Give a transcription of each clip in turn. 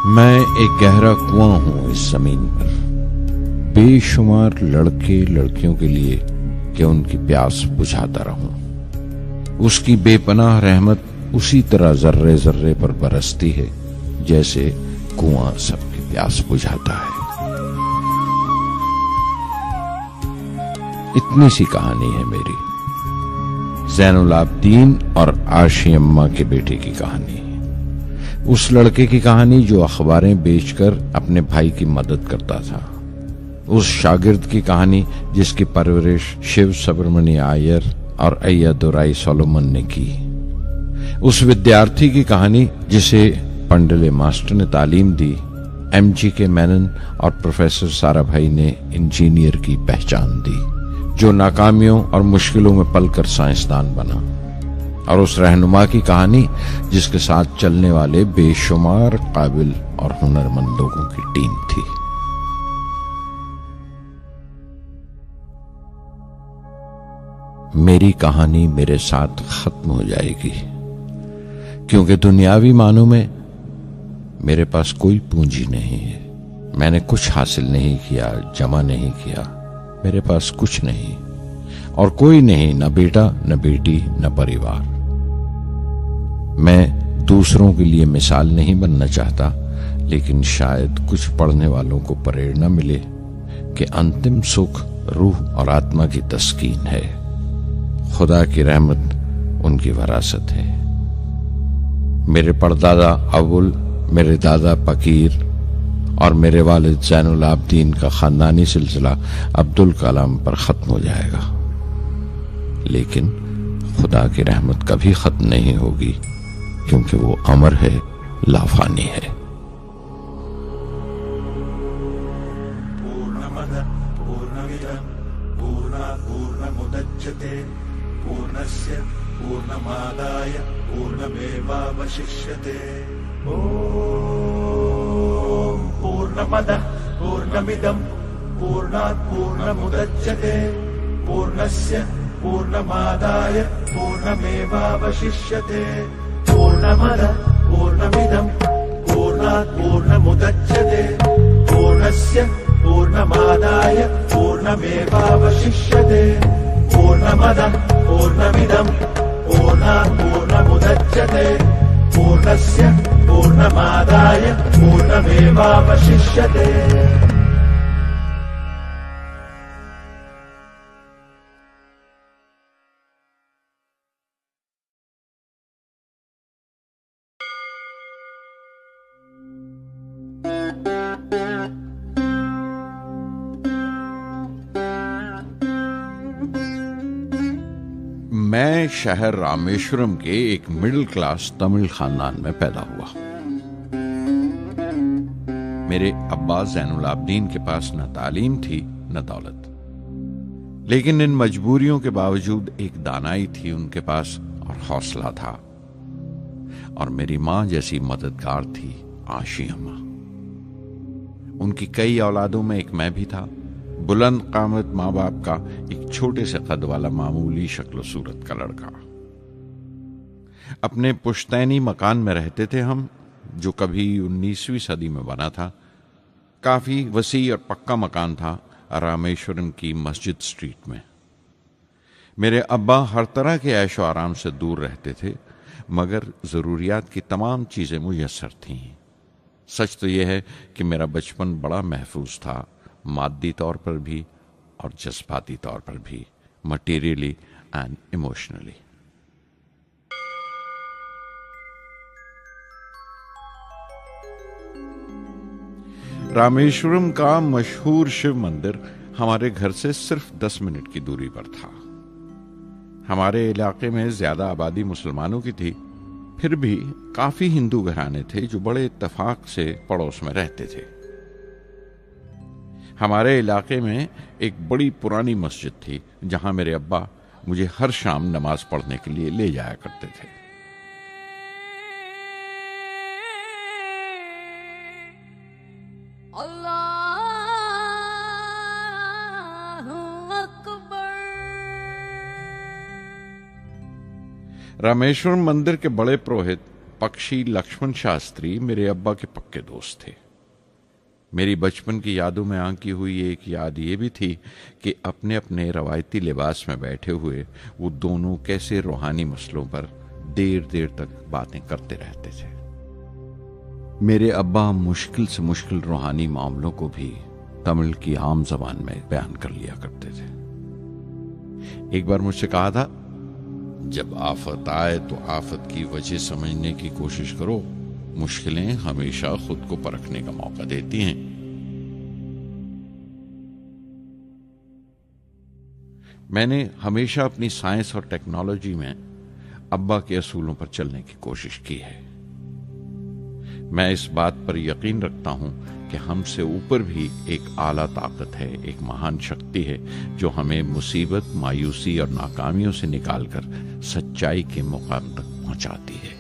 मैं एक गहरा कुआं हूं इस जमीन पर, बेशुमार लड़के लड़कियों के लिए कि उनकी प्यास बुझाता रहूं। उसकी बेपनाह रहमत उसी तरह जर्रे जर्रे पर बरसती है जैसे कुआं सबकी प्यास बुझाता है। इतनी सी कहानी है मेरी, ज़ैनुल आबदीन और आशी अम्मा के बेटे की कहानी। उस लड़के की कहानी जो अखबारें बेचकर अपने भाई की मदद करता था। उस शागिर्द की कहानी जिसकी परवरिश शिव सुब्रमण्य अय्यर और अय्यादुराई सोलोमन ने की। उस विद्यार्थी की कहानी जिसे पंडले मास्टर ने तालीम दी, MG मेनन और प्रोफेसर साराभाई ने इंजीनियर की पहचान दी, जो नाकामियों और मुश्किलों में पलकर साइंसदान बना। और उस रहनुमा की कहानी जिसके साथ चलने वाले बेशुमार काबिल और हुनरमंद लोगों की टीम थी। मेरी कहानी मेरे साथ खत्म हो जाएगी, क्योंकि दुनियावी मानों में मेरे पास कोई पूंजी नहीं है। मैंने कुछ हासिल नहीं किया, जमा नहीं किया। मेरे पास कुछ नहीं और कोई नहीं, न बेटा, न बेटी, न परिवार। मैं दूसरों के लिए मिसाल नहीं बनना चाहता, लेकिन शायद कुछ पढ़ने वालों को प्रेरणा मिले कि अंतिम सुख रूह और आत्मा की तस्कीन है। खुदा की रहमत उनकी वरासत है। मेरे परदादा अव्वल, मेरे दादा फकीर और मेरे वालिद ज़ैनुल आबदीन का खानदानी सिलसिला अब्दुल कलाम पर खत्म हो जाएगा, लेकिन खुदा की रहमत कभी खत्म नहीं होगी, क्योंकि वो अमर है, लाफानी है। पूर्णमदः पूर्णमिदं पूर्णात् पूर्णमुदच्यते पूर्णस्य पूर्णमादाय पूर्णमेवावशिष्यते। ॐ पूर्णमदः पूर्णमिदं पूर्णात् पूर्णमुदच्यते पूर्णस्य पूर्णमादाय पूर्णमेवावशिष्यते। पूर्णमदः पूर्णमिदं पूर्णात् पूर्णमुदच्यते पूर्णस्य पूर्णमादाय पूर्णमेवावशिष्यते। पूर्णमदः पूर्णमिदं पूर्णात् पूर्णमुदच्यते पूर्णस्य पूर्णमादाय पूर्णमेवावशिष्यते। मैं शहर रामेश्वरम के एक मिडिल क्लास तमिल खानदान में पैदा हुआ। मेरे अब्बा ज़ैनुल आबदीन के पास न तालीम थी न दौलत, लेकिन इन मजबूरियों के बावजूद एक दानाई थी उनके पास और हौसला था। और मेरी मां जैसी मददगार थी आशी अम्मा। उनकी कई औलादों में एक मैं भी था, बुलंद कामत माँ बाप का एक छोटे से कद वाला मामूली शक्ल सूरत का लड़का। अपने पुश्तैनी मकान में रहते थे हम, जो कभी 19वीं सदी में बना था। काफी वसी और पक्का मकान था रामेश्वरम की मस्जिद स्ट्रीट में। मेरे अब्बा हर तरह के ऐशो आराम से दूर रहते थे, मगर जरूरियात की तमाम चीजें मुयस्सर थीं। सच तो यह है कि मेरा बचपन बड़ा महफूज था, मादी तौर पर भी और जज्बाती तौर पर भी, मटीरियली एंड इमोशनली। रामेश्वरम का मशहूर शिव मंदिर हमारे घर से सिर्फ 10 मिनट की दूरी पर था। हमारे इलाके में ज्यादा आबादी मुसलमानों की थी, फिर भी काफी हिंदू घराने थे जो बड़े इत्तेफाक से पड़ोस में रहते थे। हमारे इलाके में एक बड़ी पुरानी मस्जिद थी, जहां मेरे अब्बा मुझे हर शाम नमाज पढ़ने के लिए ले जाया करते थे। रामेश्वरम मंदिर के बड़े पुरोहित पक्षी लक्ष्मण शास्त्री मेरे अब्बा के पक्के दोस्त थे। मेरी बचपन की यादों में आंकी हुई एक याद ये भी थी कि अपने अपने रवायती लिबास में बैठे हुए वो दोनों कैसे रूहानी मसलों पर देर देर तक बातें करते रहते थे। मेरे अब्बा मुश्किल से मुश्किल रूहानी मामलों को भी तमिल की आम जबान में बयान कर लिया करते थे। एक बार मुझसे कहा था, जब आफत आए तो आफत की वजह समझने की कोशिश करो, मुश्किलें हमेशा खुद को परखने का मौका देती हैं। मैंने हमेशा अपनी साइंस और टेक्नोलॉजी में अब्बा के असूलों पर चलने की कोशिश की है। मैं इस बात पर यकीन रखता हूं कि हमसे ऊपर भी एक आला ताकत है, एक महान शक्ति है जो हमें मुसीबत, मायूसी और नाकामियों से निकालकर सच्चाई के मुकाम तक पहुंचाती है।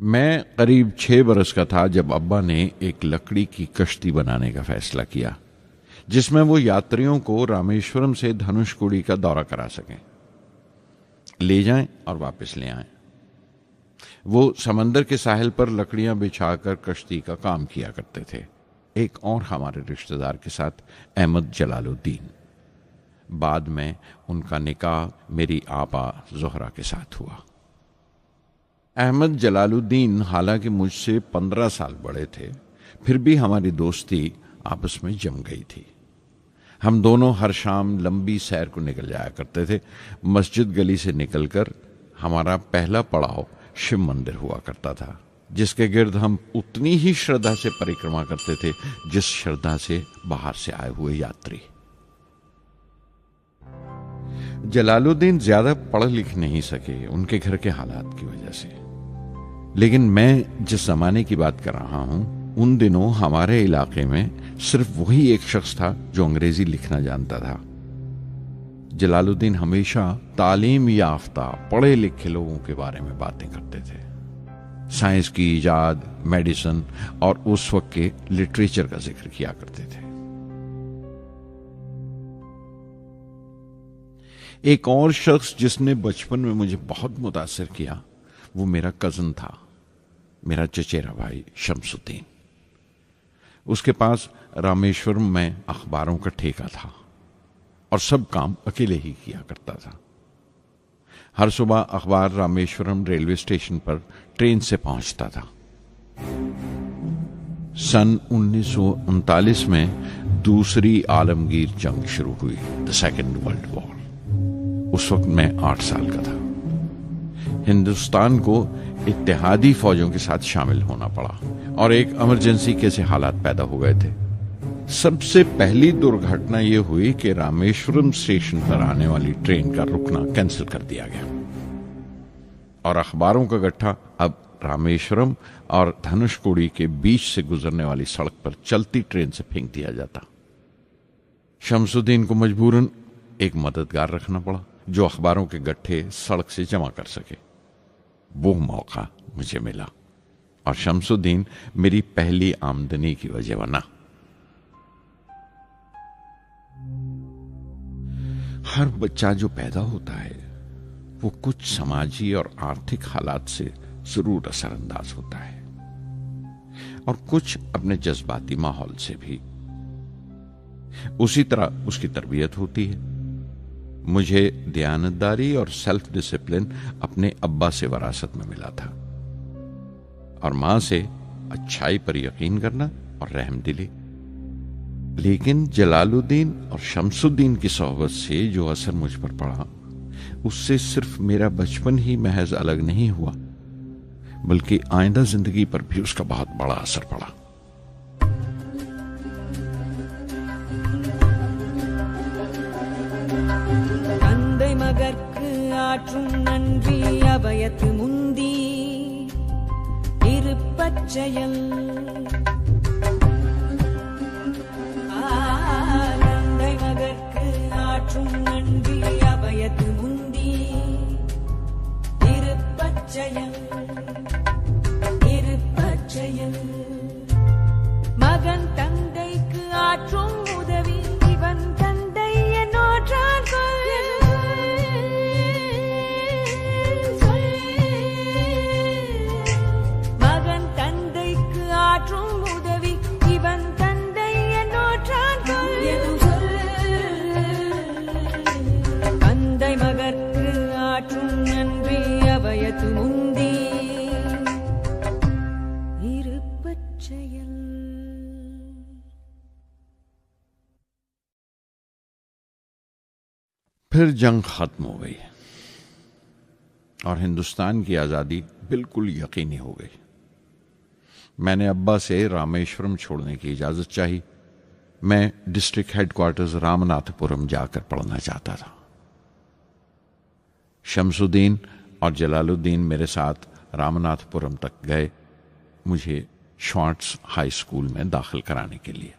मैं करीब 6 बरस का था जब अब्बा ने एक लकड़ी की कश्ती बनाने का फैसला किया, जिसमें वो यात्रियों को रामेश्वरम से धनुषकोडी का दौरा करा सकें, ले जाएं और वापस ले आएं। वो समंदर के साहिल पर लकड़ियां बिछाकर कश्ती का काम किया करते थे। एक और हमारे रिश्तेदार के साथ, अहमद जलालुद्दीन। बाद में उनका निकाह मेरी आपा जोहरा के साथ हुआ। अहमद जलालुद्दीन हालांकि मुझसे 15 साल बड़े थे, फिर भी हमारी दोस्ती आपस में जम गई थी। हम दोनों हर शाम लंबी सैर को निकल जाया करते थे। मस्जिद गली से निकलकर हमारा पहला पड़ाव शिव मंदिर हुआ करता था, जिसके गिर्द हम उतनी ही श्रद्धा से परिक्रमा करते थे जिस श्रद्धा से बाहर से आए हुए यात्री। जलालुद्दीन ज्यादा पढ़ लिख नहीं सके उनके घर के हालात की वजह से, लेकिन मैं जिस जमाने की बात कर रहा हूं, उन दिनों हमारे इलाके में सिर्फ वही एक शख्स था जो अंग्रेजी लिखना जानता था। जलालुद्दीन हमेशा तालीम याफ्ता पढ़े लिखे लोगों के बारे में बातें करते थे, साइंस की इजाद, मेडिसिन और उस वक्त के लिटरेचर का जिक्र किया करते थे। एक और शख्स जिसने बचपन में मुझे बहुत मुतासिर किया वो मेरा कजन था, मेरा चचेरा भाई शमसुद्दीन। उसके पास रामेश्वरम में अखबारों का ठेका था और सब काम अकेले ही किया करता था। हर सुबह अखबार रामेश्वरम रेलवे स्टेशन पर ट्रेन से पहुंचता था। सन 1939 में दूसरी आलमगीर जंग शुरू हुई, द सेकेंड वर्ल्ड वॉर। उस वक्त मैं 8 साल का था। हिंदुस्तान को इत्तेहादी फौजों के साथ शामिल होना पड़ा और एक इमरजेंसी के से हालात पैदा हो गए थे। सबसे पहली दुर्घटना यह हुई कि रामेश्वरम स्टेशन पर आने वाली ट्रेन का रुकना कैंसिल कर दिया गया और अखबारों का गट्ठा अब रामेश्वरम और धनुषकोडी के बीच से गुजरने वाली सड़क पर चलती ट्रेन से फेंक दिया जाता। शमसुद्दीन को मजबूरन एक मददगार रखना पड़ा जो अखबारों के गट्ठे सड़क से जमा कर सके। वो मौका मुझे मिला और शमसुद्दीन मेरी पहली आमदनी की वजह बना। हर बच्चा जो पैदा होता है वो कुछ समाजी और आर्थिक हालात से जरूर असरअंदाज होता है और कुछ अपने जज्बाती माहौल से भी। उसी तरह उसकी तरबियत होती है। मुझे दयानतदारी और सेल्फ डिसिप्लिन अपने अब्बा से विरासत में मिला था और मां से अच्छाई पर यकीन करना और रहमदिली। लेकिन जलालुद्दीन और शमसुद्दीन की सोहबत से जो असर मुझ पर पड़ा, उससे सिर्फ मेरा बचपन ही महज अलग नहीं हुआ, बल्कि आइंदा जिंदगी पर भी उसका बहुत बड़ा असर पड़ा। தந்தை மகற்கு ஆற்றும் நன்றி அபயத்து முந்தி இருப்பச்செயல் தந்தை மகற்கு ஆற்றும் நன்றி அபயத்து முந்தி இருப்பச்செயல் இருப்பச்செயல் மகன் தந்தைக்கு ஆற்றும் உதவி இவன் தந்தை என்னோற்றான் கொள் அபயத்து முந்தி இருப்பச் செயல். फिर जंग खत्म हो गई और हिंदुस्तान की आज़ादी बिल्कुल यकीनी हो गई। मैंने अब्बा से रामेश्वरम छोड़ने की इजाज़त चाही। मैं डिस्ट्रिक्ट हेडक्वार्टर्स रामनाथपुरम जाकर पढ़ना चाहता था। शमसुद्दीन और जलालुद्दीन मेरे साथ रामनाथपुरम तक गए मुझे श्वार्ट्ज हाई स्कूल में दाखिल कराने के लिए।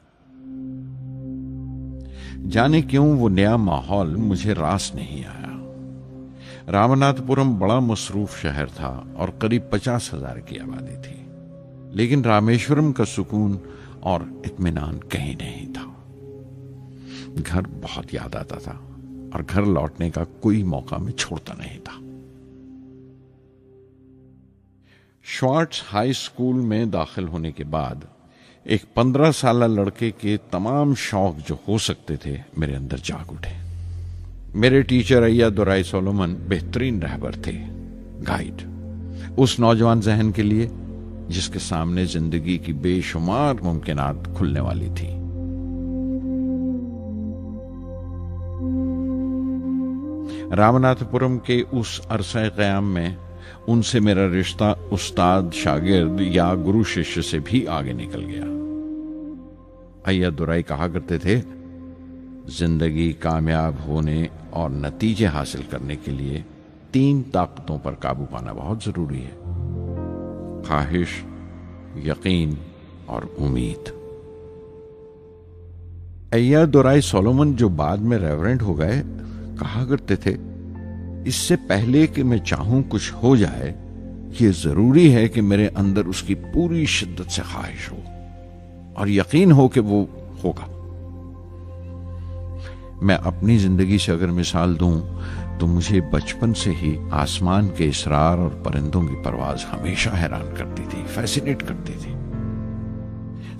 जाने क्यों वो नया माहौल मुझे रास नहीं आया। रामनाथपुरम बड़ा मसरूफ शहर था और करीब 50,000 की आबादी थी, लेकिन रामेश्वरम का सुकून और इत्मीनान कहीं नहीं था। घर बहुत याद आता था और घर लौटने का कोई मौका मैं छोड़ता नहीं था। श्वार्ट्ज हाई स्कूल में दाखिल होने के बाद एक 15 साल लड़के के तमाम शौक जो हो सकते थे मेरे अंदर जाग उठे। मेरे टीचर अय्या दुराई सोलोमन बेहतरीन रहबर थे, गाइड, उस नौजवान जहन के लिए जिसके सामने जिंदगी की बेशुमार मुमकिनात खुलने वाली थी। रामनाथपुरम के उस अरसा क़याम में उनसे मेरा रिश्ता उस्ताद शागिर्द या गुरु शिष्य से भी आगे निकल गया। अय्या दुराई कहा करते थे, जिंदगी कामयाब होने और नतीजे हासिल करने के लिए 3 ताकतों पर काबू पाना बहुत जरूरी है: ख्वाहिश, यकीन और उम्मीद। अय्या दुराई सोलोमन, जो बाद में रेवरेंड हो गए, कहा करते थे, इससे पहले कि मैं चाहूं कुछ हो जाए, ये जरूरी है कि मेरे अंदर उसकी पूरी शिद्दत से ख्वाहिश हो और यकीन हो कि वो होगा। मैं अपनी जिंदगी से अगर मिसाल दूं तो मुझे बचपन से ही आसमान के इसरार और परिंदों की परवाज हमेशा हैरान करती थी, फैसिनेट करती थी।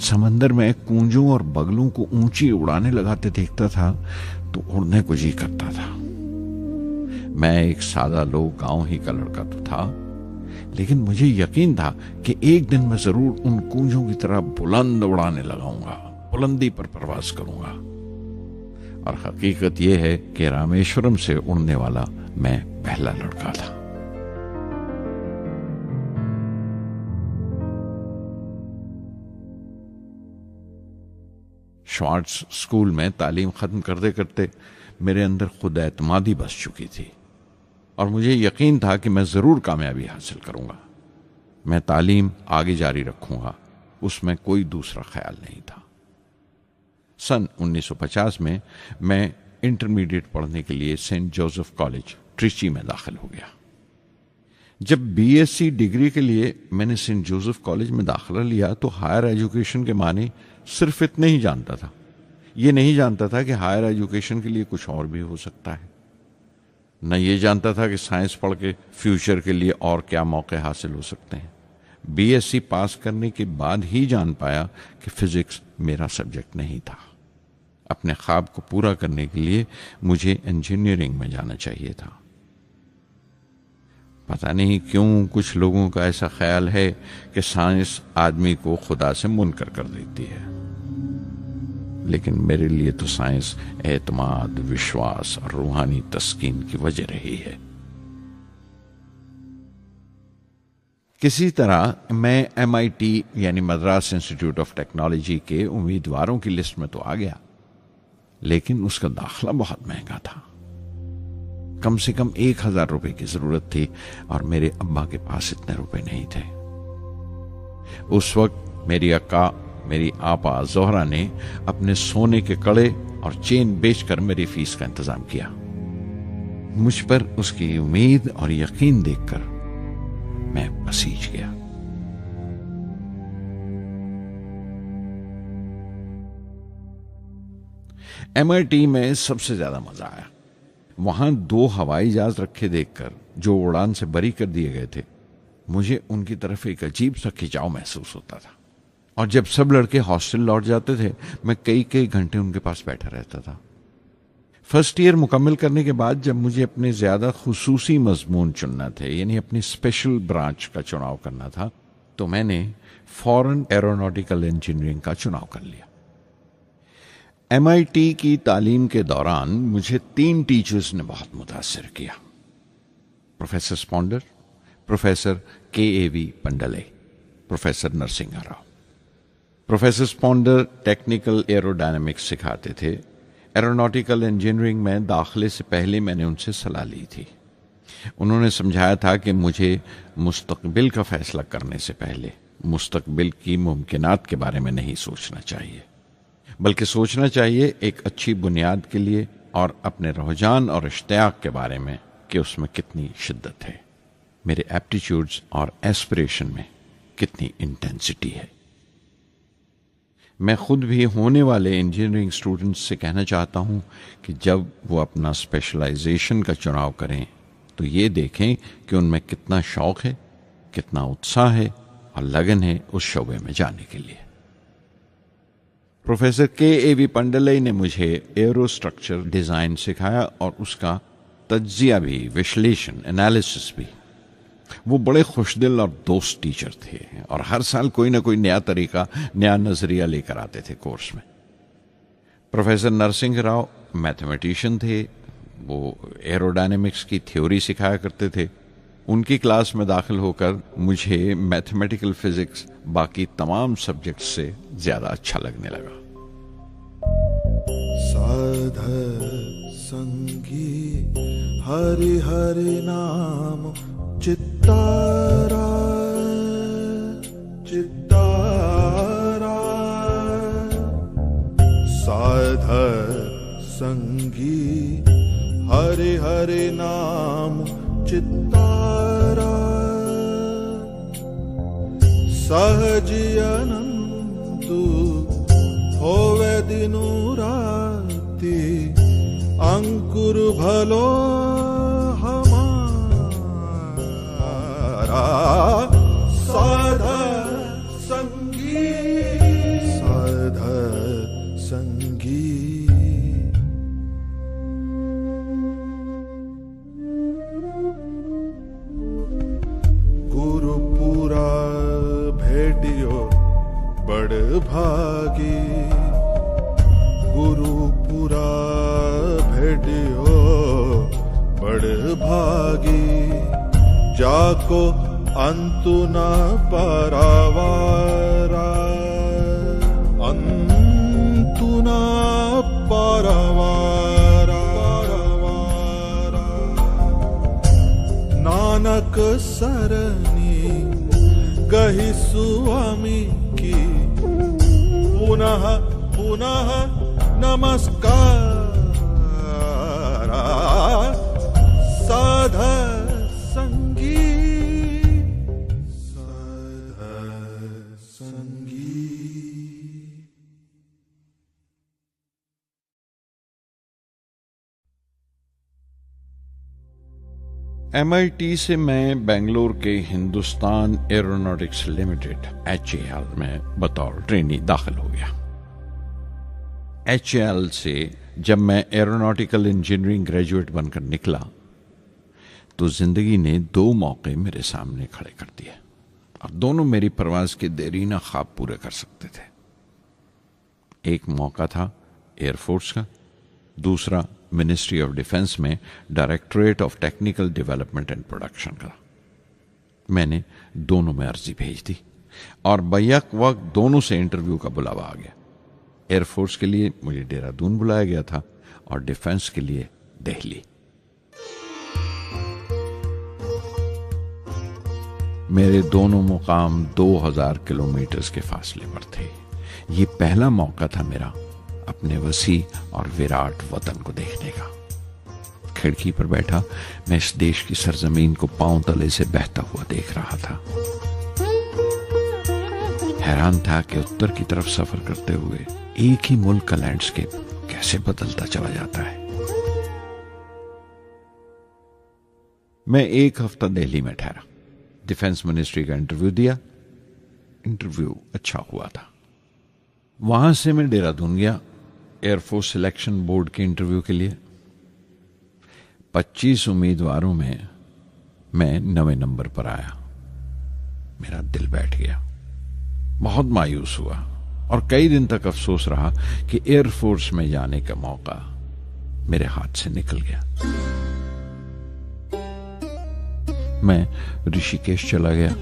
समंदर में कूंजों और बगलों को ऊंची उड़ाने लगाते देखता था तो उड़ने को जी करता था। मैं एक सादा लोग गांव ही का लड़का तो था, लेकिन मुझे यकीन था कि एक दिन मैं जरूर उन कूंजों की तरह बुलंद उड़ाने लगाऊंगा, बुलंदी पर परवाज करूंगा। और हकीकत यह है कि रामेश्वरम से उड़ने वाला मैं पहला लड़का था। श्वार्ट्ज स्कूल में तालीम खत्म करते करते मेरे अंदर खुद एतमादी बस चुकी थी और मुझे यकीन था कि मैं जरूर कामयाबी हासिल करूंगा। मैं तालीम आगे जारी रखूंगा, उसमें कोई दूसरा ख्याल नहीं था। सन 1950 में मैं इंटरमीडिएट पढ़ने के लिए सेंट जोसेफ कॉलेज ट्रिची में दाखिल हो गया। जब बीएससी डिग्री के लिए मैंने सेंट जोसेफ कॉलेज में दाखिला लिया तो हायर एजुकेशन के माने सिर्फ इतने ही जानता था। ये नहीं जानता था कि हायर एजुकेशन के लिए कुछ और भी हो सकता है। न ये जानता था कि साइंस पढ़ के फ्यूचर के लिए और क्या मौके हासिल हो सकते हैं। बीएससी पास करने के बाद ही जान पाया कि फिजिक्स मेरा सब्जेक्ट नहीं था। अपने ख्वाब को पूरा करने के लिए मुझे इंजीनियरिंग में जाना चाहिए था। पता नहीं क्यों कुछ लोगों का ऐसा ख्याल है कि साइंस आदमी को खुदा से मुनकर कर देती है, लेकिन मेरे लिए तो साइंस एतमाद, विश्वास और रूहानी तस्कीन की वजह रही है। किसी तरह मैं MIT यानी मद्रास इंस्टीट्यूट ऑफ टेक्नोलॉजी के उम्मीदवारों की लिस्ट में तो आ गया, लेकिन उसका दाखला बहुत महंगा था। कम से कम 1,000 रुपए की जरूरत थी और मेरे अब्बा के पास इतने रुपए नहीं थे। उस वक्त मेरी अक्का, मेरी आपा जोहरा ने अपने सोने के कड़े और चेन बेचकर मेरी फीस का इंतजाम किया। मुझ पर उसकी उम्मीद और यकीन देखकर मैं पसीज गया। MIT में सबसे ज्यादा मजा आया। वहां 2 हवाई जहाज रखे देखकर जो उड़ान से बरी कर दिए गए थे, मुझे उनकी तरफ एक अजीब सा खिंचाव महसूस होता था। और जब सब लड़के हॉस्टल लौट जाते थे, मैं कई कई घंटे उनके पास बैठा रहता था। फर्स्ट ईयर मुकम्मल करने के बाद जब मुझे अपने ज़्यादा खुसूसी मजमून चुनना थे, यानी अपनी स्पेशल ब्रांच का चुनाव करना था, तो मैंने फॉरेन एरोनॉटिकल इंजीनियरिंग का चुनाव कर लिया। MIT की तालीम के दौरान मुझे 3 टीचर्स ने बहुत मुतासिर किया। Professor Sponder, professor KAV Pandalai, professor Narasimha Rao. Professor Sponder technical aerodynamics सिखाते थे। एरोनॉटिकल इंजीनियरिंग में दाखिले से पहले मैंने उनसे सलाह ली थी। उन्होंने समझाया था कि मुझे मुस्तकबिल का फैसला करने से पहले मुस्तकबिल की मुमकिनात के बारे में नहीं सोचना चाहिए, बल्कि सोचना चाहिए एक अच्छी बुनियाद के लिए और अपने रुझान और इश्तियाक के बारे में कि उसमें कितनी शिद्दत है, मेरे एप्टीट्यूड्स और एस्पिरेशन में कितनी इंटेंसिटी है। मैं खुद भी होने वाले इंजीनियरिंग स्टूडेंट्स से कहना चाहता हूं कि जब वो अपना स्पेशलाइजेशन का चुनाव करें तो ये देखें कि उनमें कितना शौक है, कितना उत्साह है और लगन है उस शोबे में जाने के लिए। प्रोफेसर KAV पंडले ने मुझे एरोस्ट्रक्चर डिज़ाइन सिखाया और उसका तज्जिया भी, विश्लेषण, एनालिसिस भी। वो बड़े खुशदिल और दोस्त टीचर थे और हर साल कोई ना कोई नया तरीका, नया नजरिया लेकर आते थे कोर्स में। प्रोफेसर नरसिंह राव मैथमेटिशियन थे। वो एरोडायनेमिक्स की थ्योरी सिखाया करते थे। उनकी क्लास में दाखिल होकर मुझे मैथमेटिकल फिजिक्स बाकी तमाम सब्जेक्ट से ज्यादा अच्छा लगने लगा। साध संगी हरि हरि नाम चित्तारा चित्तारा, साध संगी हरि हरि नाम चित्तारा, सहज अनंतु होवे दिनु राति, अंकुर भलो हमारा, साध संगी साध संगी। गुरुपुरा भेडियो बड़ भागी, गुरुपुरा भेडियो बड़ भागी, जाको अंतु न पारावारा, अंतु न पारावारा, नानक सरनी कही स्वामी की, पुनः पुनः नमस्कार, साध संगी साध संगी। MIT से मैं बेंगलोर के हिंदुस्तान एरोनॉटिक्स लिमिटेड HAL में बतौर ट्रेनी दाखिल हो गया। HAL से जब मैं एरोनॉटिकल इंजीनियरिंग ग्रेजुएट बनकर निकला तो जिंदगी ने 2 मौके मेरे सामने खड़े कर दिए और दोनों मेरी परवाज के देरीना ख्वाब पूरे कर सकते थे। एक मौका था एयरफोर्स का, दूसरा मिनिस्ट्री ऑफ डिफेंस में directorate of technical development and production का। मैंने दोनों में अर्जी भेज दी और बैक वक्त दोनों से इंटरव्यू का बुलावा आ गया। एयरफोर्स के लिए मुझे देहरादून बुलाया गया था और डिफेंस के लिए दिल्ली। मेरे दोनों मुकाम 2000 किलोमीटर के फासले पर थे। ये पहला मौका था मेरा अपने वसी और विराट वतन को देखने का। खिड़की पर बैठा मैं इस देश की सरजमीन को पांव तले से बहता हुआ देख रहा था। हैरान था कि उत्तर की तरफ सफर करते हुए एक ही मुल्क का लैंडस्केप कैसे बदलता चला जाता है। मैं 1 हफ्ता दिल्ली में ठहरा, डिफेंस मिनिस्ट्री का इंटरव्यू दिया। इंटरव्यू अच्छा हुआ था। वहां से मैं देहरादून गया एयरफोर्स सिलेक्शन बोर्ड के इंटरव्यू के लिए। 25 उम्मीदवारों में मैं 9वें नंबर पर आया। मेरा दिल बैठ गया, बहुत मायूस हुआ और कई दिन तक अफसोस रहा कि एयरफोर्स में जाने का मौका मेरे हाथ से निकल गया। मैं ऋषिकेश चला गया,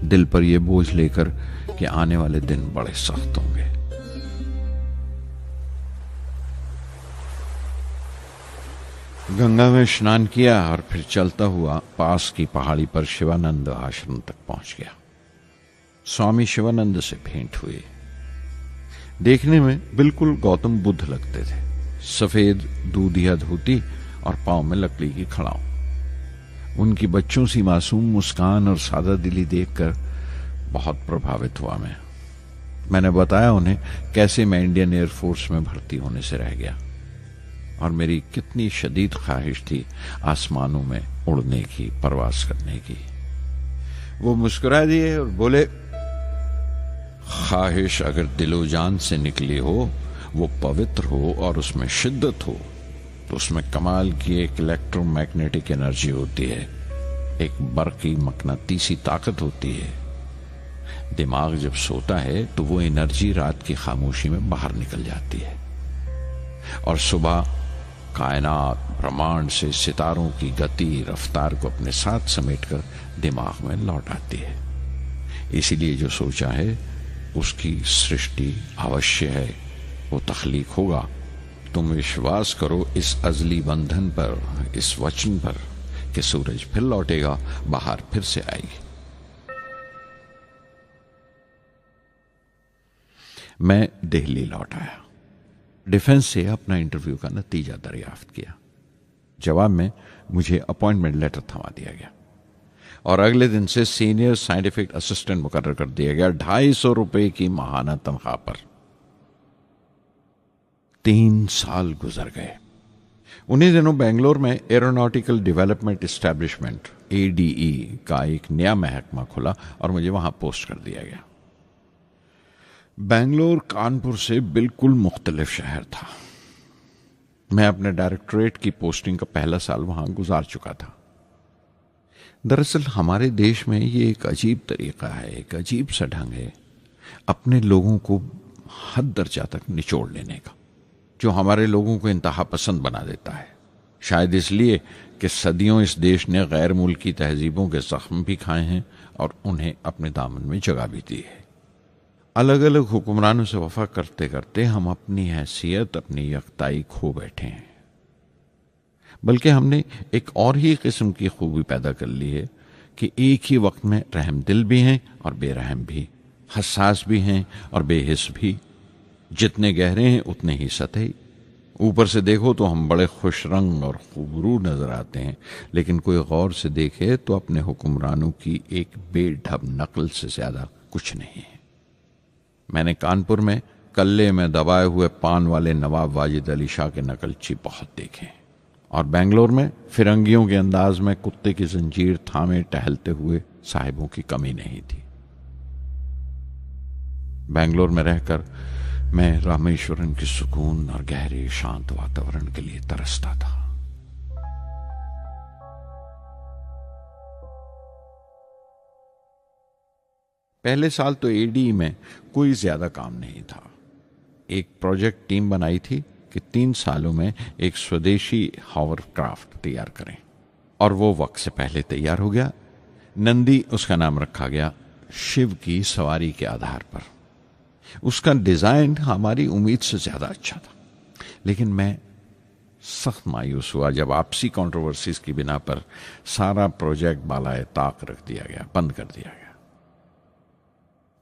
दिल पर यह बोझ लेकर कि आने वाले दिन बड़े सख्त होंगे। गंगा में स्नान किया और फिर चलता हुआ पास की पहाड़ी पर शिवानंद आश्रम तक पहुंच गया। स्वामी शिवानंद से भेंट हुई। देखने में बिल्कुल गौतम बुद्ध लगते थे, सफेद दूधिया धोती और पांव में लकड़ी की खड़ाऊ। उनकी बच्चों सी मासूम मुस्कान और सादा दिली देखकर बहुत प्रभावित हुआ मैंने बताया उन्हें कैसे मैं इंडियन एयरफोर्स में भर्ती होने से रह गया और मेरी कितनी शदीद ख्वाहिश थी आसमानों में उड़ने की, परवास करने की। वो मुस्कुरा दिए और बोले, ख्वाहिश अगर दिलो जान से निकली हो, वो पवित्र हो और उसमें शिद्दत हो, तो उसमें कमाल की एक इलेक्ट्रोमैग्नेटिक एनर्जी होती है, एक बरकी मकनातीसी ताकत होती है। दिमाग जब सोता है तो वो एनर्जी रात की खामोशी में बाहर निकल जाती है और सुबह कायनात ब्रह्मांड से सितारों की गति रफ्तार को अपने साथ समेटकर दिमाग में लौट आती है। इसीलिए जो सोचा है उसकी सृष्टि अवश्य है, वो तख्लीक होगा। तुम विश्वास करो इस अजली बंधन पर, इस वचन पर कि सूरज फिर लौटेगा, बाहर फिर से आएगी। मैं दिल्ली लौट आया, डिफेंस से अपना इंटरव्यू का नतीजा दरियाफ्त किया। जवाब में मुझे अपॉइंटमेंट लेटर थमा दिया गया और अगले दिन से सीनियर साइंटिफिक असिस्टेंट मुकर्रर कर दिया गया, 250 रुपए की माहाना तनख्वाह पर। 3 साल गुजर गए। उन्हीं दिनों बेंगलोर में एरोनॉटिकल डेवलपमेंट एस्टेब्लिशमेंट ADE का एक नया महकमा खुला और मुझे वहां पोस्ट कर दिया गया। बेंगलोर कानपुर से बिल्कुल मुख्तलिफ शहर था। मैं अपने डायरेक्टरेट की पोस्टिंग का पहला साल वहां गुजार चुका था। दरअसल हमारे देश में ये एक अजीब तरीका है, एक अजीब सा ढंग है अपने लोगों को हद दर्जा तक निचोड़ लेने का, जो हमारे लोगों को इंतहा पसंद बना देता है। शायद इसलिए कि सदियों इस देश ने गैर मुल्की तहजीबों के जख्म भी खाए हैं और उन्हें अपने दामन में जगह भी दी है। अलग अलग हुक्मरानों से वफा करते करते हम अपनी हैसियत, अपनी यकताई खो बैठे हैं। बल्कि हमने एक और ही किस्म की खूबी पैदा कर ली है कि एक ही वक्त में रहम दिल भी हैं और बेरहम भी, हसास भी हैं और बेहिस भी। जितने गहरे हैं उतने ही सतही। ऊपर से देखो तो हम बड़े खुश रंग और खूबरू नजर आते हैं, लेकिन कोई गौर से देखे तो अपने हुक्मरानों की एक बेढब नकल से ज्यादा कुछ नहीं है। मैंने कानपुर में कल्ले में दबाए हुए पान वाले नवाब वाजिद अली शाह के नकलची बहुत देखे और बेंगलोर में फिरंगियों के अंदाज में कुत्ते की जंजीर थामे टहलते हुए साहिबों की कमी नहीं थी। बेंगलोर में रहकर मैं रामेश्वरम के सुकून और गहरे शांत वातावरण के लिए तरसता था। पहले साल तो ADE में कोई ज्यादा काम नहीं था। एक प्रोजेक्ट टीम बनाई थी कि 3 सालों में एक स्वदेशी हॉवरक्राफ्ट तैयार करें और वो वक्त से पहले तैयार हो गया। नंदी उसका नाम रखा गया, शिव की सवारी के आधार पर। उसका डिजाइन हमारी उम्मीद से ज्यादा अच्छा था, लेकिन मैं सख्त मायूस हुआ जब आपसी कंट्रोवर्सीज की बिना पर सारा प्रोजेक्ट बालाए ताक रख दिया गया, बंद कर दिया गया।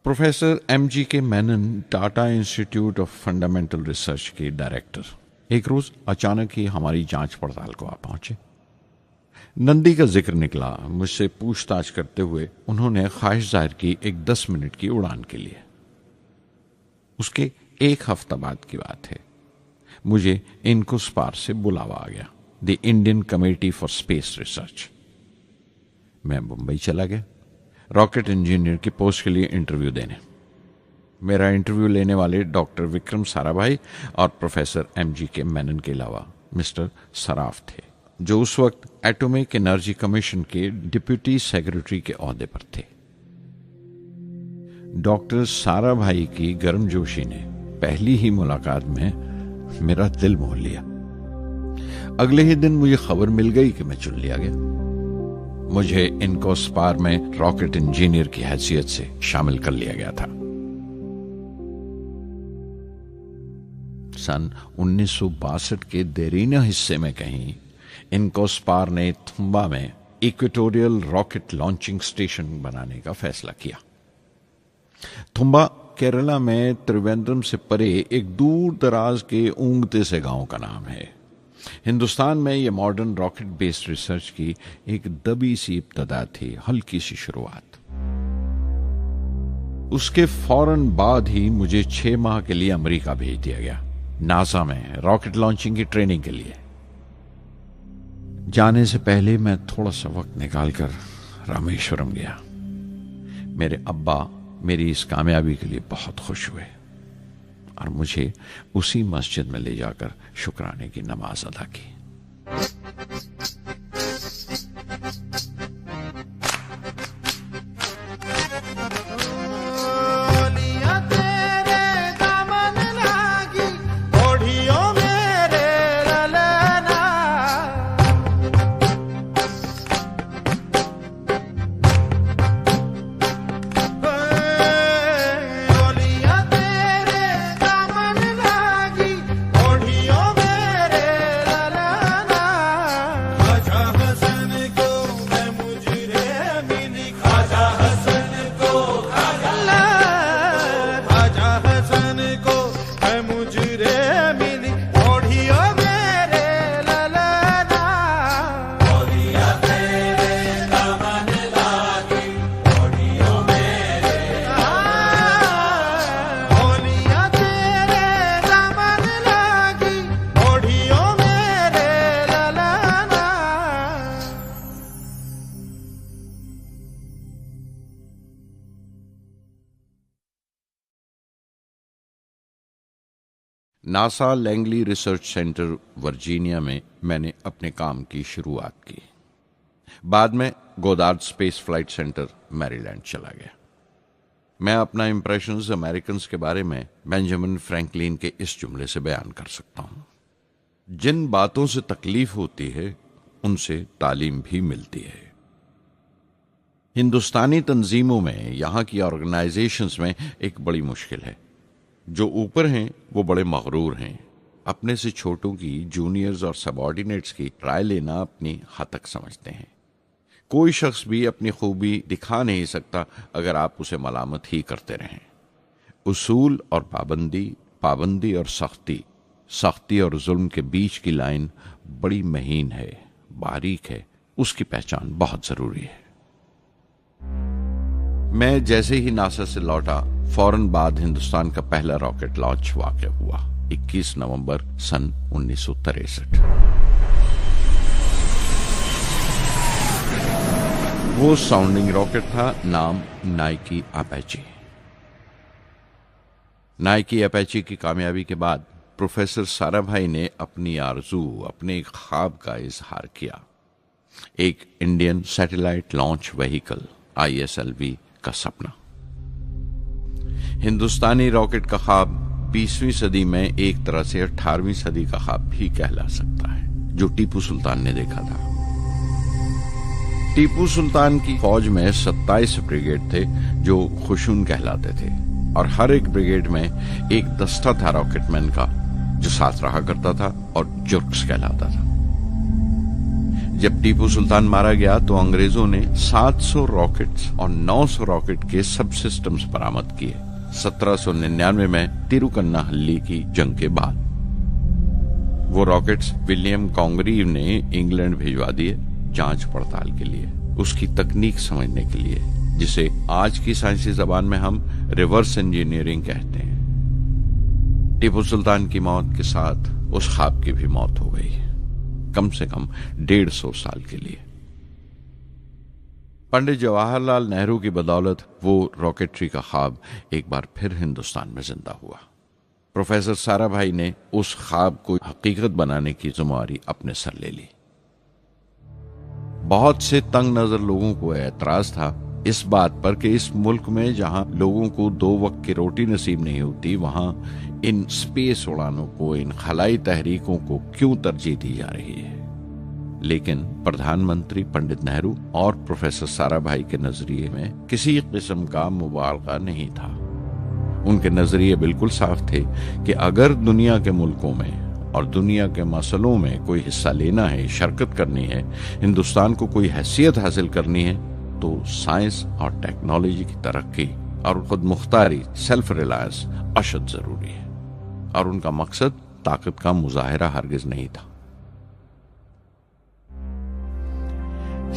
Professor MGK Menon, Tata institute of fundamental research के डायरेक्टर, एक रोज अचानक ही हमारी जांच पड़ताल को आ पहुंचे। नंदी का जिक्र निकला। मुझसे पूछताछ करते हुए उन्होंने ख्वाहिश जाहिर की एक 10 मिनट की उड़ान के लिए। उसके 1 हफ्ता बाद की बात है, मुझे इनकुस्पार से बुलावा आ गया, the Indian committee for space research. मैं मुंबई चला गया रॉकेट इंजीनियर की पोस्ट के लिए इंटरव्यू देने। मेरा इंटरव्यू लेने वाले डॉक्टर विक्रम साराभाई और प्रोफेसर MGK मेनन के अलावा मिस्टर सराफ थे। जो उस वक्त एटॉमिक एनर्जी कमीशन के डिप्टी सेक्रेटरी के ओहदे पर थे। डॉक्टर साराभाई की गर्मजोशी ने पहली ही मुलाकात में मेरा दिल मोह लिया। अगले ही दिन मुझे खबर मिल गई कि मैं चुन लिया गया। मुझे इनकोस्पार में रॉकेट इंजीनियर की हैसियत से शामिल कर लिया गया था। सन 1962 के देरीना हिस्से में कहीं इनकोस्पार ने थुम्बा में इक्वेटोरियल रॉकेट लॉन्चिंग स्टेशन बनाने का फैसला किया। थुम्बा केरला में त्रिवेंद्रम से परे एक दूर दराज के ऊंगते से गांव का नाम है। हिंदुस्तान में यह मॉडर्न रॉकेट बेस्ड रिसर्च की एक दबी सी इब्तदा थी, हल्की सी शुरुआत। उसके फौरन बाद ही मुझे 6 माह के लिए अमेरिका भेज दिया गया, नासा में रॉकेट लॉन्चिंग की ट्रेनिंग के लिए। जाने से पहले मैं थोड़ा सा वक्त निकालकर रामेश्वरम गया। मेरे अब्बा मेरी इस कामयाबी के लिए बहुत खुश हुए और मुझे उसी मस्जिद में ले जाकर शुक्राने की नमाज अदा की। NASA Langley research centre Virginia में मैंने अपने काम की शुरुआत की। बाद में Goddard space flight centre Maryland चला गया। मैं अपना इंप्रेशंस अमेरिकन्स के बारे में बेंजामिन फ्रैंकलिन के इस जुमले से बयान कर सकता हूं, जिन बातों से तकलीफ होती है उनसे तालीम भी मिलती है। हिंदुस्तानी तंजीमों में, यहां की ऑर्गेनाइजेशंस में एक बड़ी मुश्किल है। जो ऊपर हैं वो बड़े मगरूर हैं। अपने से छोटों की, जूनियर्स और सबऑर्डिनेट्स की राय लेना अपनी हद तक समझते हैं। कोई शख्स भी अपनी खूबी दिखा नहीं सकता अगर आप उसे मलामत ही करते रहें। उसूल और पाबंदी, पाबंदी और सख्ती, सख्ती और जुल्म के बीच की लाइन बड़ी महीन है, बारीक है। उसकी पहचान बहुत जरूरी है। मैं जैसे ही नासा से लौटा, फौरन बाद हिंदुस्तान का पहला रॉकेट लॉन्च वाक़या हुआ 21 नवंबर सन 1963। वो साउंडिंग रॉकेट था, नाम नाइकी अपैची। नाइकी अपैची की कामयाबी के बाद प्रोफेसर साराभाई ने अपनी आरजू, अपने एक ख्वाब का इजहार किया। एक Indian satellite launch vehicle ISLV का सपना। हिंदुस्तानी रॉकेट का ख्वाब 20वीं सदी में एक तरह से 18वीं सदी का ख्वाब भी कहला सकता है, जो टीपू सुल्तान ने देखा था। टीपू सुल्तान की फौज में 27 ब्रिगेड थे जो खुशून कहलाते थे, और हर एक ब्रिगेड में एक दस्ता था रॉकेटमैन का जो साथ रहा करता था और जुर्क्स कहलाता था। जब टीपू सुल्तान मारा गया तो अंग्रेजों ने 700 रॉकेट्स और 900 रॉकेट के सब सिस्टम्स बरामद किए 1799 में तिरुकन्नाहल्ली की जंग के बाद। वो रॉकेट्स विलियम कॉन्गरीव ने इंग्लैंड भिजवा दिए जांच पड़ताल के लिए, उसकी तकनीक समझने के लिए, जिसे आज की साइंसी जबान में हम रिवर्स इंजीनियरिंग कहते हैं। टीपू सुल्तान की मौत के साथ उस ख्वाब की भी मौत हो गई, कम से कम 150 साल के लिए। पंडित जवाहरलाल नेहरू की बदौलत वो रॉकेटरी का ख्वाब एक बार फिर हिंदुस्तान में जिंदा हुआ। प्रोफेसर साराभाई ने उस ख्वाब को हकीकत बनाने की जिम्मेदारी अपने सर ले ली। बहुत से तंग नजर लोगों को एतराज था इस बात पर कि इस मुल्क में जहां लोगों को 2 वक्त की रोटी नसीब नहीं होती, वहां इन स्पेस उड़ानों को, इन खलाई तहरीकों को क्यों तरजीह दी जा रही है। लेकिन प्रधानमंत्री पंडित नेहरू और प्रोफेसर साराभाई के नजरिए में किसी किस्म का मुबालगा नहीं था। उनके नजरिए बिल्कुल साफ थे कि अगर दुनिया के मुल्कों में और दुनिया के मसलों में कोई हिस्सा लेना है, शिरकत करनी है, हिंदुस्तान को कोई हैसियत हासिल करनी है, तो साइंस और टेक्नोलॉजी की तरक्की और खुद मुख्तारी, सेल्फ रिलायंस अशद जरूरी है। और उनका मकसद ताकत का मुजाहिरा हरगिज नहीं था।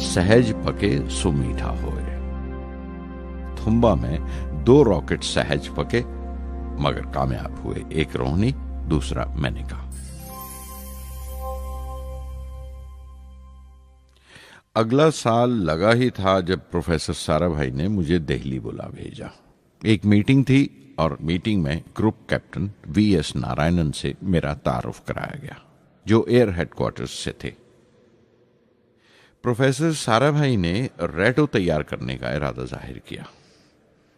सहज पके सो मीठा होए। थुम्बा में 2 रॉकेट सहज पके मगर कामयाब हुए, एक रोहिणी, दूसरा मेनका। अगला साल लगा ही था जब प्रोफेसर साराभाई ने मुझे दिल्ली बुला भेजा। एक मीटिंग थी और मीटिंग में ग्रुप कैप्टन VS नारायणन से मेरा तारुफ कराया गया, जो एयर हेडक्वार्टर्स से थे। प्रोफेसर साराभाई ने रेटो तैयार करने का इरादा जाहिर किया,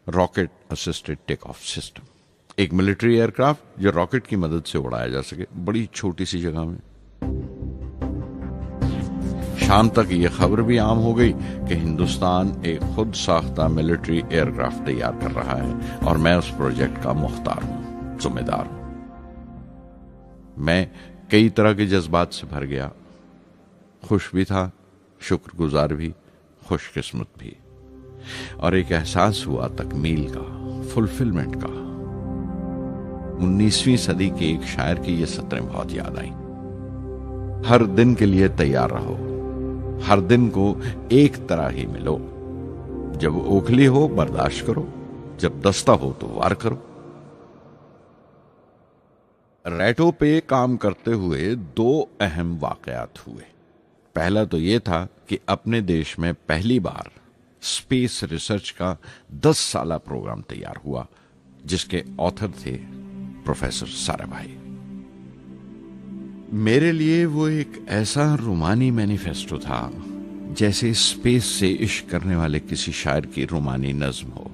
rocket assisted take off system, एक मिलिट्री एयरक्राफ्ट जो रॉकेट की मदद से उड़ाया जा सके बड़ी छोटी सी जगह में। शाम तक यह खबर भी आम हो गई कि हिंदुस्तान एक खुद साख्ता मिलिट्री एयरक्राफ्ट तैयार कर रहा है और मैं उस प्रोजेक्ट का मुख्तार हूं, जिम्मेदार हूं। मैं कई तरह के जज्बात से भर गया, खुश भी था, शुक्रगुजार भी, खुशकिस्मत भी, और एक एहसास हुआ तकमील का, फुलफिलमेंट का। 19वीं सदी के एक शायर की ये सतरें बहुत याद आई। हर दिन के लिए तैयार रहो, हर दिन को एक तरह ही मिलो। जब ओखली हो बर्दाश्त करो, जब दस्ता हो तो वार करो। रेटो पे काम करते हुए 2 अहम वाकयात हुए। पहला तो यह था कि अपने देश में पहली बार स्पेस रिसर्च का 10 साला प्रोग्राम तैयार हुआ, जिसके ऑथर थे प्रोफेसर साराभाई। मेरे लिए वो एक ऐसा रोमानी मैनिफेस्टो था जैसे स्पेस से इश्क करने वाले किसी शायर की रोमानी नज्म हो,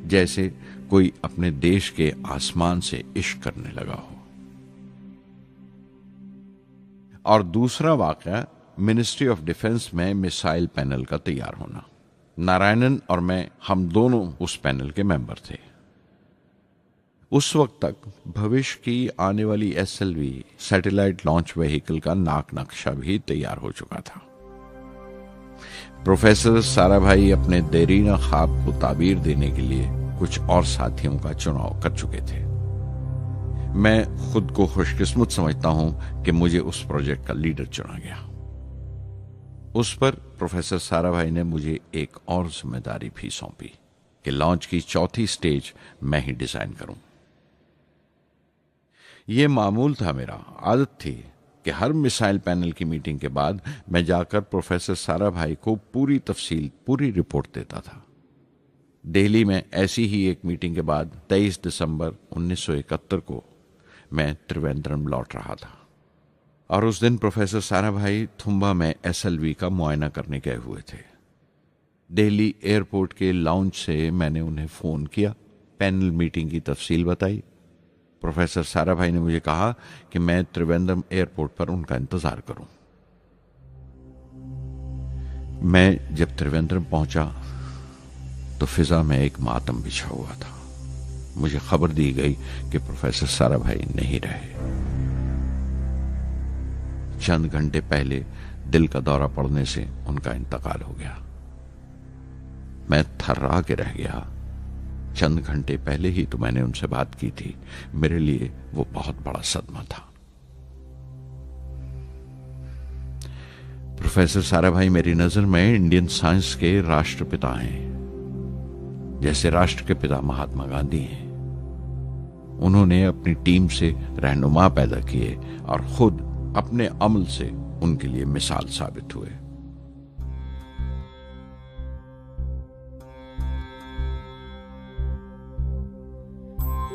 जैसे कोई अपने देश के आसमान से इश्क करने लगा हो। और दूसरा वाकया मिनिस्ट्री ऑफ डिफेंस में मिसाइल पैनल का तैयार होना। नारायणन और मैं, हम दोनों उस पैनल के मेंबर थे। उस वक्त तक भविष्य की आने वाली SLV सैटेलाइट लॉन्च व्हीकल का नाक नक्शा भी तैयार हो चुका था। प्रोफेसर साराभाई अपने देरीना ख्वाब को ताबीर देने के लिए कुछ और साथियों का चुनाव कर चुके थे। मैं खुद को खुशकिस्मत समझता हूं कि मुझे उस प्रोजेक्ट का लीडर चुना गया। उस पर प्रोफेसर साराभाई ने मुझे एक और जिम्मेदारी भी सौंपी कि लॉन्च की 4थी स्टेज मैं ही डिजाइन करूं। यह मामूल था, मेरा आदत थी कि हर मिसाइल पैनल की मीटिंग के बाद मैं जाकर प्रोफेसर साराभाई को पूरी तफसील, पूरी रिपोर्ट देता था। दिल्ली में ऐसी ही एक मीटिंग के बाद 23 दिसंबर 1971 को मैं त्रिवेंद्रम लौट रहा था और उस दिन प्रोफेसर साराभाई थुम्बा में SLV का मुआयना करने गए हुए थे। दिल्ली एयरपोर्ट के लाउंज से मैंने उन्हें फोन किया, पैनल मीटिंग की तफसील बताई। प्रोफेसर साराभाई ने मुझे कहा कि मैं त्रिवेंद्रम एयरपोर्ट पर उनका इंतजार करूं। मैं जब त्रिवेंद्रम पहुंचा तो फिजा में एक मातम बिछा हुआ था। मुझे खबर दी गई कि प्रोफेसर साराभाई नहीं रहे। चंद घंटे पहले दिल का दौरा पड़ने से उनका इंतकाल हो गया। मैं थर्रा के रह गया। चंद घंटे पहले ही तो मैंने उनसे बात की थी। मेरे लिए वो बहुत बड़ा सदमा था। प्रोफेसर साराभाई मेरी नजर में इंडियन साइंस के राष्ट्रपिता हैं, जैसे राष्ट्र के पिता महात्मा गांधी हैं। उन्होंने अपनी टीम से रहनुमा पैदा किए और खुद अपने अमल से उनके लिए मिसाल साबित हुए।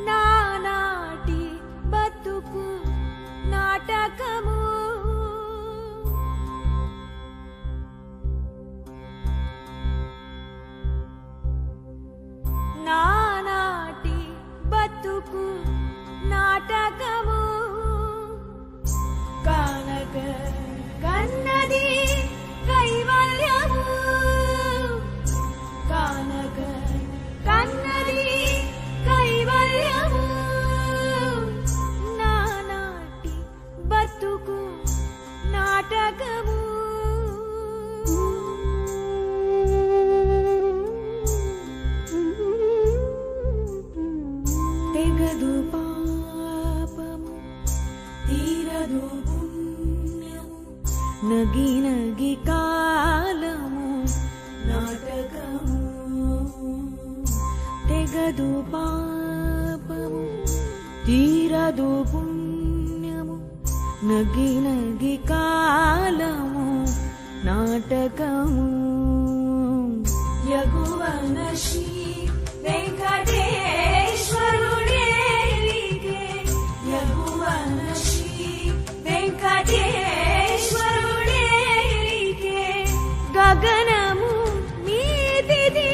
నానాటి బతుకు నాటకము తీరదు పాపము తీరదు పుణ్యము నగి నగి కాలము నాటకము యగువన శ్రీ వెంకటేశ్వరుడేలిగే యగువన శ్రీ వెంకటేశ్వరుడేలిగే గగనము మీదిది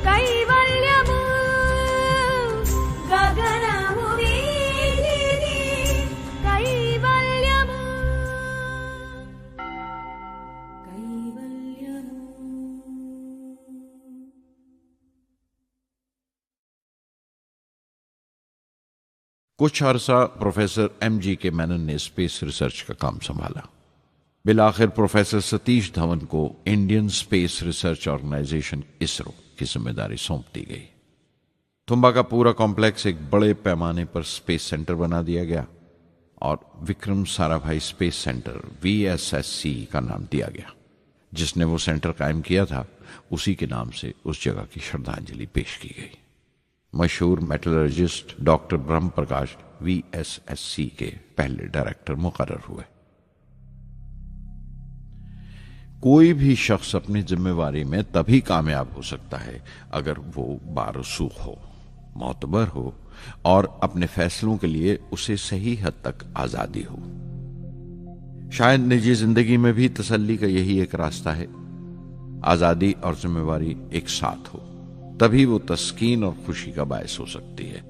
కైవల్యము గగనము మీదిది కైవల్యము కైవల్యము कुछ अरसा प्रोफेसर एमजी के मेनन ने स्पेस रिसर्च का काम संभाला। बिलाखिर प्रोफेसर सतीश धवन को Indian space research organisation ISRO की जिम्मेदारी सौंप दी गई। तुम्बा का पूरा कॉम्प्लेक्स एक बड़े पैमाने पर स्पेस सेंटर बना दिया गया और Vikram Sarabhai space centre VSSC का नाम दिया गया। जिसने वो सेंटर कायम किया था उसी के नाम से उस जगह की श्रद्धांजलि पेश की गई। मशहूर मेटलर्जिस्ट डॉक्टर ब्रह्म प्रकाश VSSC के पहले डायरेक्टर मुकर्रर हुए। कोई भी शख्स अपनी जिम्मेवारी में तभी कामयाब हो सकता है अगर वो बारसूख हो, मोतबर हो और अपने फैसलों के लिए उसे सही हद तक आजादी हो। शायद निजी जिंदगी में भी तसल्ली का यही एक रास्ता है, आजादी और जिम्मेवारी एक साथ हो, तभी वो तस्कीन और खुशी का बायस हो सकती है।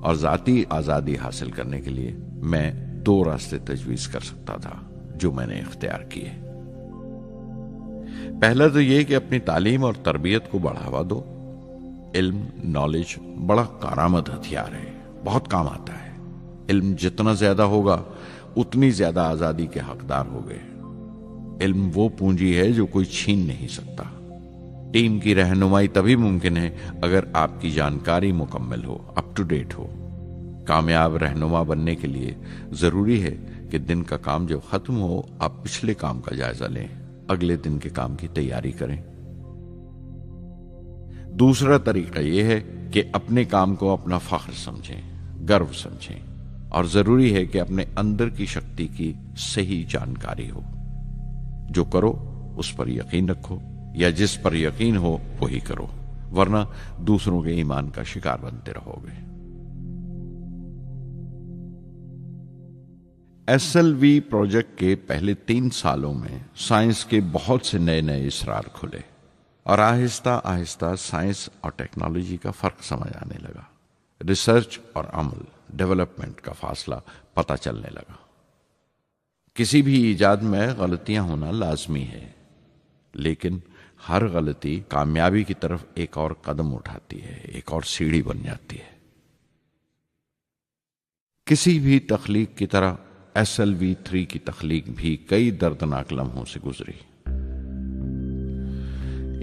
और जाती आजादी हासिल करने के लिए मैं 2 रास्ते तजवीज कर सकता था जो मैंने इख्तियार किए। पहला तो ये कि अपनी तालीम और तरबियत को बढ़ावा दो। इल्म, नॉलेज बड़ा कारामद हथियार है, बहुत काम आता है। इल्म जितना ज्यादा होगा उतनी ज्यादा आजादी के हकदार होगे। इल्म वो पूंजी है जो कोई छीन नहीं सकता। टीम की रहनुमाई तभी मुमकिन है अगर आपकी जानकारी मुकम्मल हो, अप टू डेट हो। कामयाब रहनुमा बनने के लिए जरूरी है कि दिन का काम जब खत्म हो आप पिछले काम का जायजा लें, अगले दिन के काम की तैयारी करें। दूसरा तरीका यह है कि अपने काम को अपना फख्र समझें, गर्व समझें और जरूरी है कि अपने अंदर की शक्ति की सही जानकारी हो। जो करो उस पर यकीन रखो या जिस पर यकीन हो वही करो, वरना दूसरों के ईमान का शिकार बनते रहोगे। SLV प्रोजेक्ट के पहले 3 सालों में साइंस के बहुत से नए नए इसरार खुले और आहिस्ता आहिस्ता साइंस और टेक्नोलॉजी का फर्क समझ आने लगा। रिसर्च और अमल, डेवलपमेंट का फासला पता चलने लगा। किसी भी इजाद में गलतियां होना लाजमी है, लेकिन हर गलती कामयाबी की तरफ एक और कदम उठाती है, एक और सीढ़ी बन जाती है। किसी भी तख्लीक की तरह SLV-3 की तख्लीक भी कई दर्दनाक लम्हों से गुजरी।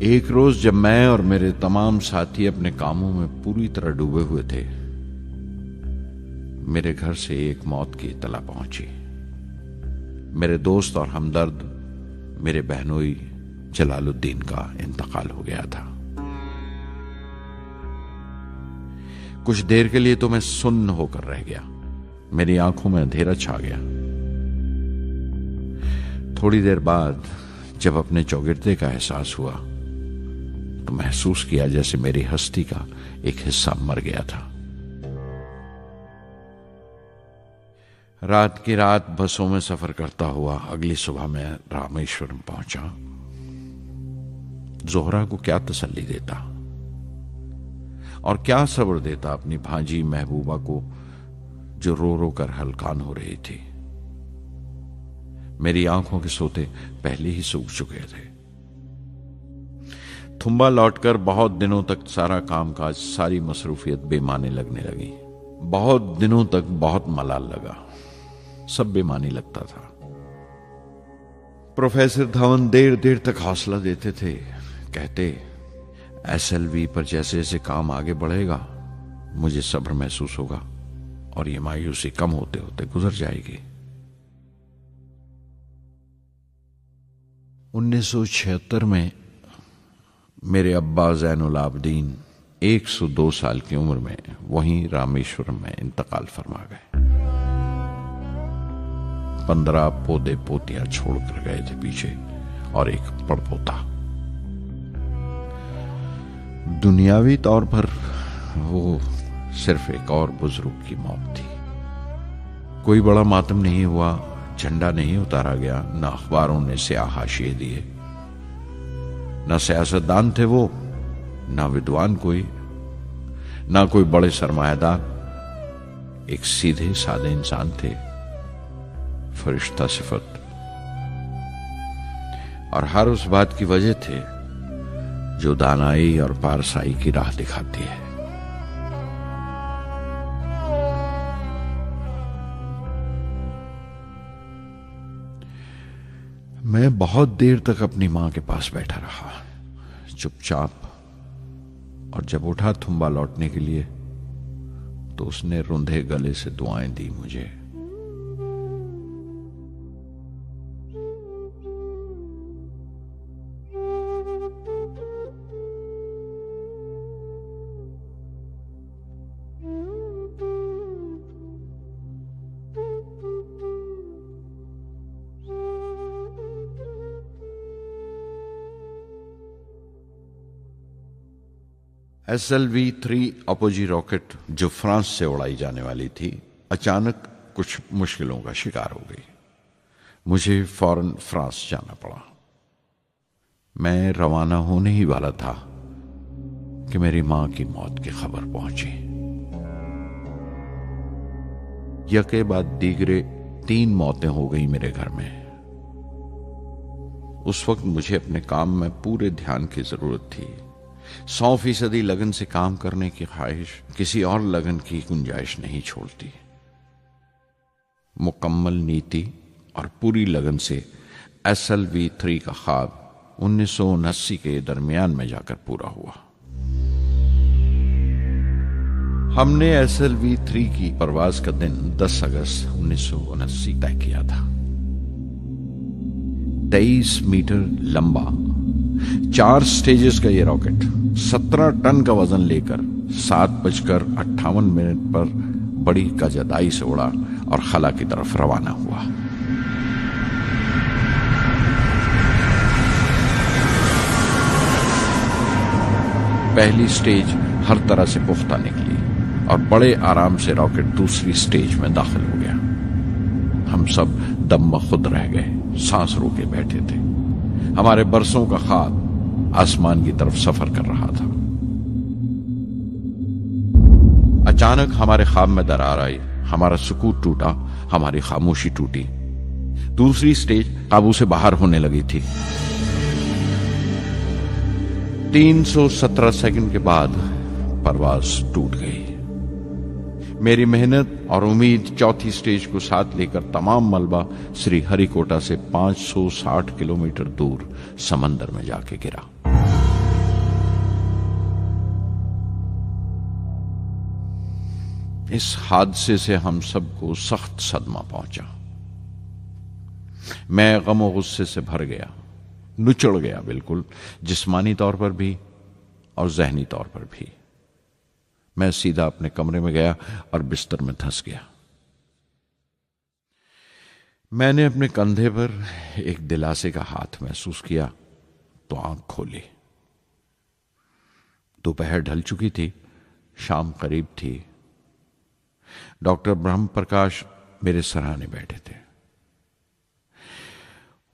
एक रोज जब मैं और मेरे तमाम साथी अपने कामों में पूरी तरह डूबे हुए थे, मेरे घर से एक मौत की इत्तला पहुंची। मेरे दोस्त और हमदर्द मेरे बहनोई जलालुद्दीन का इंतकाल हो गया था। कुछ देर के लिए तो मैं सुन्न होकर रह गया, मेरी आंखों में अंधेरा छा गया। थोड़ी देर बाद जब अपने चौगिरदे का एहसास हुआ तो महसूस किया जैसे मेरी हस्ती का एक हिस्सा मर गया था। रात की रात बसों में सफर करता हुआ अगली सुबह मैं रामेश्वरम पहुंचा। जोहरा को क्या तसल्ली देता और क्या सब्र देता अपनी भांजी महबूबा को जो रो रो कर हलकान हो रही थी। मेरी आंखों के सोते पहले ही सूख चुके थे। थुम्बा लौटकर बहुत दिनों तक सारा कामकाज, सारी मसरूफियत बेमानी लगने लगी। बहुत दिनों तक बहुत मलाल लगा, सब बेमानी लगता था। प्रोफेसर धवन देर देर तक हौसला देते थे, कहते SLV पर जैसे जैसे काम आगे बढ़ेगा मुझे सब्र महसूस होगा और ये मायूसी कम होते होते गुजर जाएगी। 1976 में मेरे अब्बा ज़ैनुल आबदीन 102 साल की उम्र में वहीं रामेश्वरम में इंतकाल फरमा गए। 15 पोते पोतियां छोड़कर गए थे पीछे और एक पड़पोता। दुनियावी तौर पर वो सिर्फ एक और बुजुर्ग की मौत थी। कोई बड़ा मातम नहीं हुआ, झंडा नहीं उतारा गया, न अखबारों ने स्याह हाशिए दिए, न सियासतदान थे वो, न विद्वान कोई, न कोई बड़े सरमायादार। एक सीधे सादे इंसान थे, फरिश्ता सिफत, और हर उस बात की वजह थे जो दानाई और पारसाई की राह दिखाती है। मैं बहुत देर तक अपनी मां के पास बैठा रहा, चुपचाप, और जब उठा थुम्बा लौटने के लिए तो उसने रुंधे गले से दुआएं दी मुझे। SLV-3 अपोजी रॉकेट जो फ्रांस से उड़ाई जाने वाली थी, अचानक कुछ मुश्किलों का शिकार हो गई। मुझे फौरन फ्रांस जाना पड़ा। मैं रवाना होने ही वाला था कि मेरी मां की मौत की खबर पहुंची। यके बाद दीगरे 3 मौतें हो गई मेरे घर में। उस वक्त मुझे अपने काम में पूरे ध्यान की जरूरत थी। 100% लगन से काम करने की ख्वाहिश किसी और लगन की गुंजाइश नहीं छोड़ती। मुकम्मल नीति और पूरी लगन से SLV-3 का ख्वाब 1979 के दरमियान में जाकर पूरा हुआ। हमने SLV-3 की परवाज का दिन 10 अगस्त 1979 तय किया था। 23 मीटर लंबा 4 स्टेजेस का यह रॉकेट 17 टन का वजन लेकर 7:58 पर बड़ी कजदाई से उड़ा और खला की तरफ रवाना हुआ। पहली स्टेज हर तरह से पुख्ता निकली और बड़े आराम से रॉकेट दूसरी स्टेज में दाखिल हो गया। हम सब दम खुद रह गए, सांस रोके बैठे थे। हमारे बरसों का ख्वाब आसमान की तरफ सफर कर रहा था। अचानक हमारे ख्वाब में दरार आई, हमारा सुकूत टूटा, हमारी खामोशी टूटी। दूसरी स्टेज काबू से बाहर होने लगी थी। 317 सेकंड के बाद परवाज टूट गई। मेरी मेहनत और उम्मीद चौथी स्टेज को साथ लेकर तमाम मलबा श्रीहरिकोटा से 560 किलोमीटर दूर समंदर में जाके गिरा। इस हादसे से हम सबको सख्त सदमा पहुंचा। मैं गम और गुस्से से भर गया, नुचड़ गया, बिल्कुल जिस्मानी तौर पर भी और जहनी तौर पर भी। मैं सीधा अपने कमरे में गया और बिस्तर में धंस गया। मैंने अपने कंधे पर एक दिलासे का हाथ महसूस किया तो आंख खोली। दोपहर ढल चुकी थी, शाम करीब थी। डॉक्टर ब्रह्म प्रकाश मेरे सराहने बैठे थे।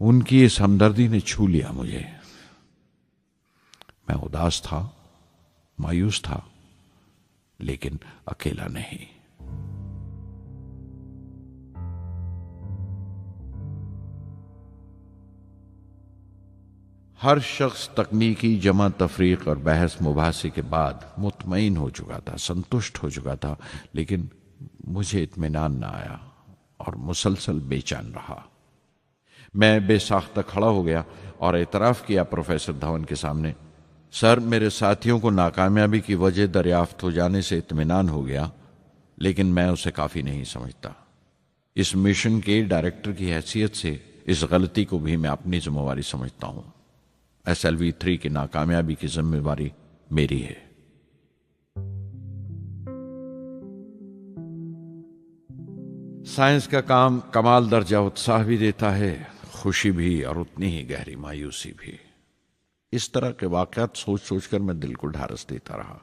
उनकी इस हमदर्दी ने छू लिया मुझे। मैं उदास था, मायूस था, लेकिन अकेला नहीं। हर शख्स तकनीकी जमा तफरीक और बहस मुबासे के बाद मुतमईन हो चुका था, संतुष्ट हो चुका था, लेकिन मुझे इत्मीनान ना आया और मुसलसल बेचैन रहा। मैं बेसाख्ता खड़ा हो गया और एतराफ किया प्रोफेसर धवन के सामने, सर, मेरे साथियों को नाकामयाबी की वजह दरियाफ्त हो जाने से इत्मीनान हो गया, लेकिन मैं उसे काफी नहीं समझता। इस मिशन के डायरेक्टर की हैसियत से इस गलती को भी मैं अपनी जिम्मेवारी समझता हूं। SLV-3 की नाकामयाबी की जिम्मेवारी मेरी है। साइंस का काम कमाल दर्जा उत्साह भी देता है, खुशी भी और उतनी ही गहरी मायूसी भी। इस तरह के वाकयात सोच सोचकर मैं दिल को ढारस देता रहा।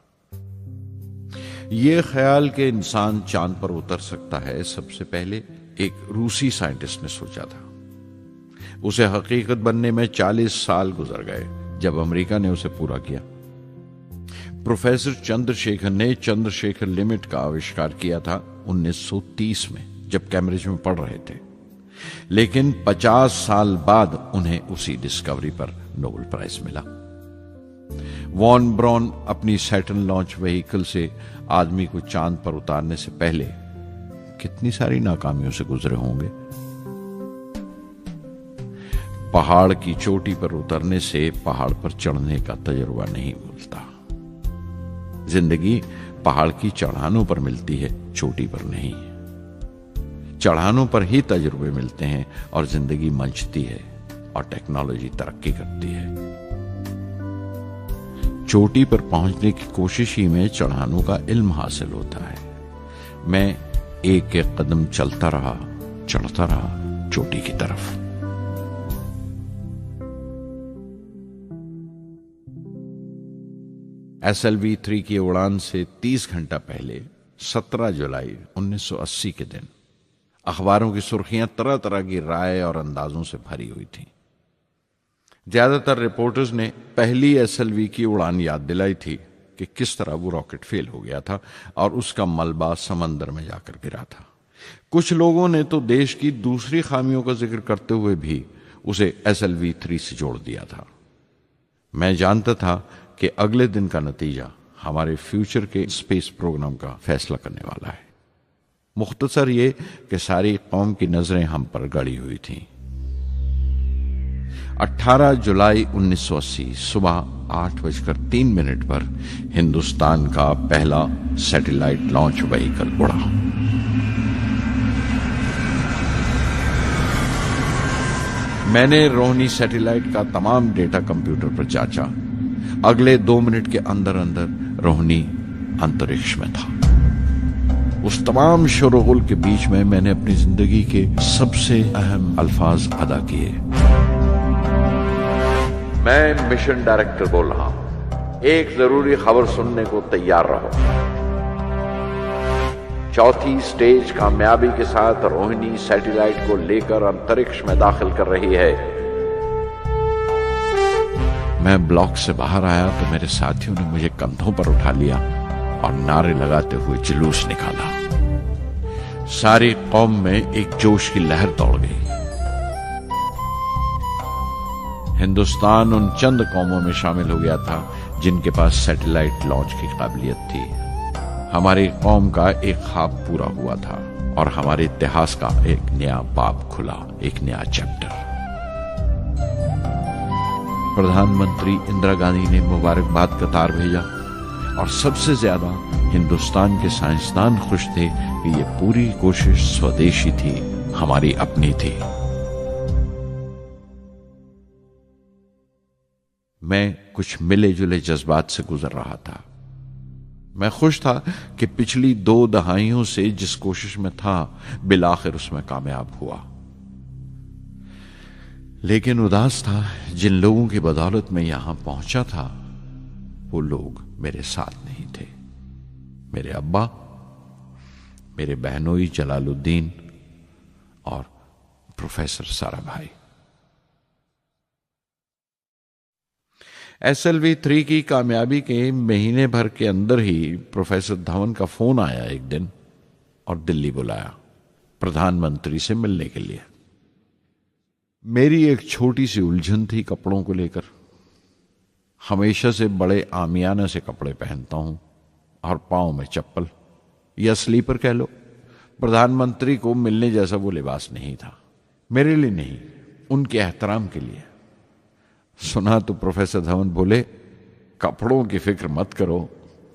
यह ख्याल कि इंसान चांद पर उतर सकता है, सबसे पहले एक रूसी साइंटिस्ट ने सोचा था। उसे हकीकत बनने में 40 साल गुजर गए जब अमेरिका ने उसे पूरा किया। प्रोफेसर चंद्रशेखर ने चंद्रशेखर लिमिट का आविष्कार किया था 1930 में, जब कैम्ब्रिज में पढ़ रहे थे। लेकिन 50 साल बाद उन्हें उसी डिस्कवरी पर नोबेल प्राइज मिला। वॉन ब्रॉन अपनी सैटर्न लॉन्च व्हीकल से आदमी को चांद पर उतारने से पहले कितनी सारी नाकामियों से गुजरे होंगे। पहाड़ की चोटी पर उतरने से पहाड़ पर चढ़ने का तजुर्बा नहीं मिलता। जिंदगी पहाड़ की चढ़ानों पर मिलती है, चोटी पर नहीं। चढ़ानों पर ही तजुर्बे मिलते हैं और जिंदगी मंचती है और टेक्नोलॉजी तरक्की करती है। चोटी पर पहुंचने की कोशिश ही में चढ़ानों का इल्म हासिल होता है। मैं एक एक कदम चलता रहा, चढ़ता रहा चोटी की तरफ। SLV-3 की उड़ान से 30 घंटा पहले 17 जुलाई 1980 के दिन अखबारों की सुर्खियां तरह तरह की राय और अंदाजों से भरी हुई थीं। ज्यादातर रिपोर्टर्स ने पहली SLV की उड़ान याद दिलाई थी कि किस तरह वो रॉकेट फेल हो गया था और उसका मलबा समंदर में जाकर गिरा था। कुछ लोगों ने तो देश की दूसरी खामियों का जिक्र करते हुए भी उसे SLV-3 से जोड़ दिया था। मैं जानता था कि अगले दिन का नतीजा हमारे फ्यूचर के स्पेस प्रोग्राम का फैसला करने वाला है। मुख्तसर ये कि सारी कौम की नजरें हम पर गड़ी हुई थीं। 18 जुलाई 1980 सुबह 8:03 पर हिंदुस्तान का पहला सैटेलाइट लॉन्च व्हीकल उड़ा। मैंने रोहिणी सैटेलाइट का तमाम डेटा कंप्यूटर पर जांचा। अगले 2 मिनट के अंदर अंदर रोहिणी अंतरिक्ष में था। उस तमाम शोरगुल के बीच में मैंने अपनी जिंदगी के सबसे अहम अल्फाज अदा किए। मैं मिशन डायरेक्टर बोल रहा हूं, एक जरूरी खबर सुनने को तैयार रहो। चौथी स्टेज कामयाबी के साथ रोहिणी सैटेलाइट को लेकर अंतरिक्ष में दाखिल कर रही है। मैं ब्लॉक से बाहर आया तो मेरे साथियों ने मुझे कंधों पर उठा लिया और नारे लगाते हुए जुलूस निकाला। सारी कौम में एक जोश की लहर दौड़ गई। हिंदुस्तान उन चंद कौमों में शामिल हो गया था जिनके पास सैटेलाइट लॉन्च की काबिलियत थी। हमारी कौम का एक ख्वाब पूरा हुआ था और हमारे इतिहास का एक नया बाब खुला, एक नया चैप्टर। प्रधानमंत्री इंदिरा गांधी ने मुबारकबाद का तार भेजा और सबसे ज्यादा हिंदुस्तान के साइंसदान खुश थे कि ये पूरी कोशिश स्वदेशी थी, हमारी अपनी थी। मैं कुछ मिले जुले जज्बात से गुजर रहा था। मैं खुश था कि पिछली 2 दहाइयों से जिस कोशिश में था बिलाखिर उसमें कामयाब हुआ। लेकिन उदास था जिन लोगों की बदौलत में यहां पहुंचा था वो लोग मेरे साथ नहीं थे। मेरे अब्बा, मेरे बहनोई जलालुद्दीन और प्रोफेसर साराभाई। SLV-3 की कामयाबी के महीने भर के अंदर ही प्रोफेसर धवन का फोन आया एक दिन और दिल्ली बुलाया प्रधानमंत्री से मिलने के लिए। मेरी एक छोटी सी उलझन थी कपड़ों को लेकर। हमेशा से बड़े आमियाना से कपड़े पहनता हूं और पांव में चप्पल या स्लीपर कह लो। प्रधानमंत्री को मिलने जैसा वो लिबास नहीं था, मेरे लिए नहीं, उनके एहतराम के लिए। सुना तो प्रोफेसर धवन बोले, कपड़ों की फिक्र मत करो,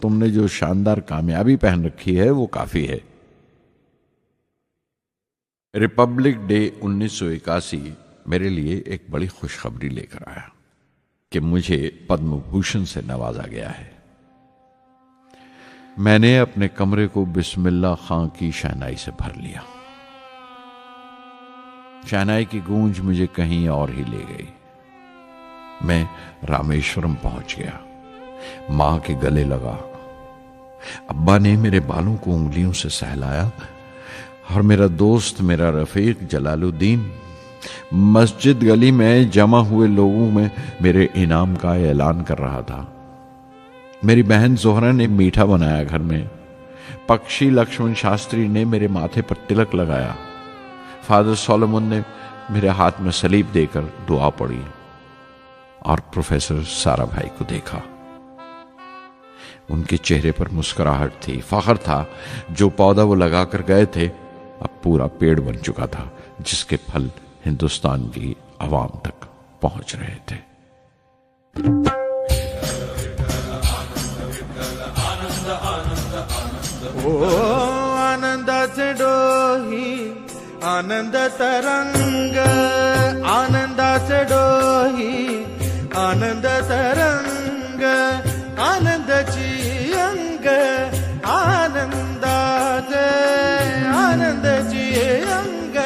तुमने जो शानदार कामयाबी पहन रखी है वो काफी है। रिपब्लिक डे 1981 मेरे लिए एक बड़ी खुशखबरी लेकर आया कि मुझे पद्म भूषण से नवाजा गया है। मैंने अपने कमरे को बिस्मिल्लाह खां की शहनाई से भर लिया। शहनाई की गूंज मुझे कहीं और ही ले गई। मैं रामेश्वरम पहुंच गया, मां के गले लगा। अब्बा ने मेरे बालों को उंगलियों से सहलाया और मेरा दोस्त, मेरा रफीक जलालुद्दीन मस्जिद गली में जमा हुए लोगों में मेरे इनाम का ऐलान कर रहा था। मेरी बहन जोहरा ने मीठा बनाया घर में। पक्षी लक्ष्मण शास्त्री ने मेरे माथे पर तिलक लगाया। फादर सोलोमन ने मेरे हाथ में सलीब देकर दुआ पढ़ी और प्रोफेसर सारा भाई को देखा। उनके चेहरे पर मुस्कुराहट थी, फख्र था। जो पौधा वो लगाकर गए थे अब पूरा पेड़ बन चुका था, जिसके फल हिंदुस्तान की आवाम तक पहुंच रहे थे। ओ आनंदाचे डोही आनंद तरंग, आनंदाचे डोही आनंद तरंग, आनंदाची अंग, आनंदाचे आनंदाची अंग,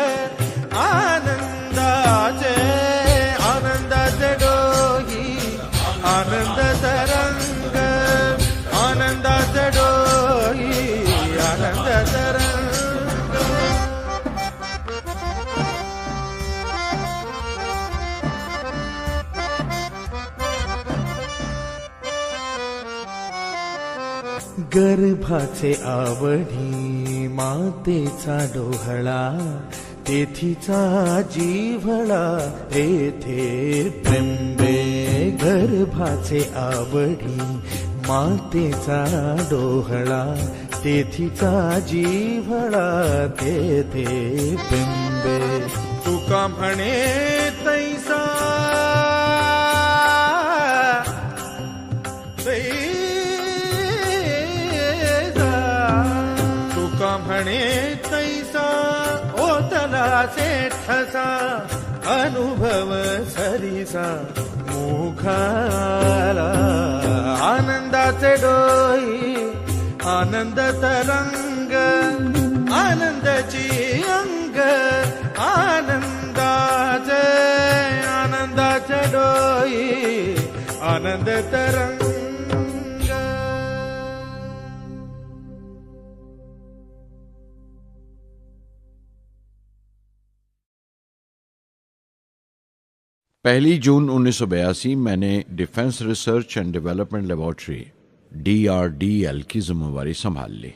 आनंदाचे आनंदाचे डोही आनंद तरंग, आनंदाचे डोही आनंद तरंग। गर्भाचे आवडी मातेचा डोहळा, तेथीचा जिव्हाळा तेथे प्रेंबे। गर्भाचे आवडी मातेचा डोहळा, तेथीचा जिव्हाळा तेथे प्रेंबे। तुका म्हणे तैसा म्हणे तैसा ओतला ठसा, अनुभव सरीसा मुखाला। आनंदाचे डोही आनंद तरंग, आनंदाची अंग, आनंदाचे आनंदाचे डोही आनंद तरंग। पहली जून 1982 मैंने defence research and development laboratory DRDL की जिम्मेवारी संभाल ली।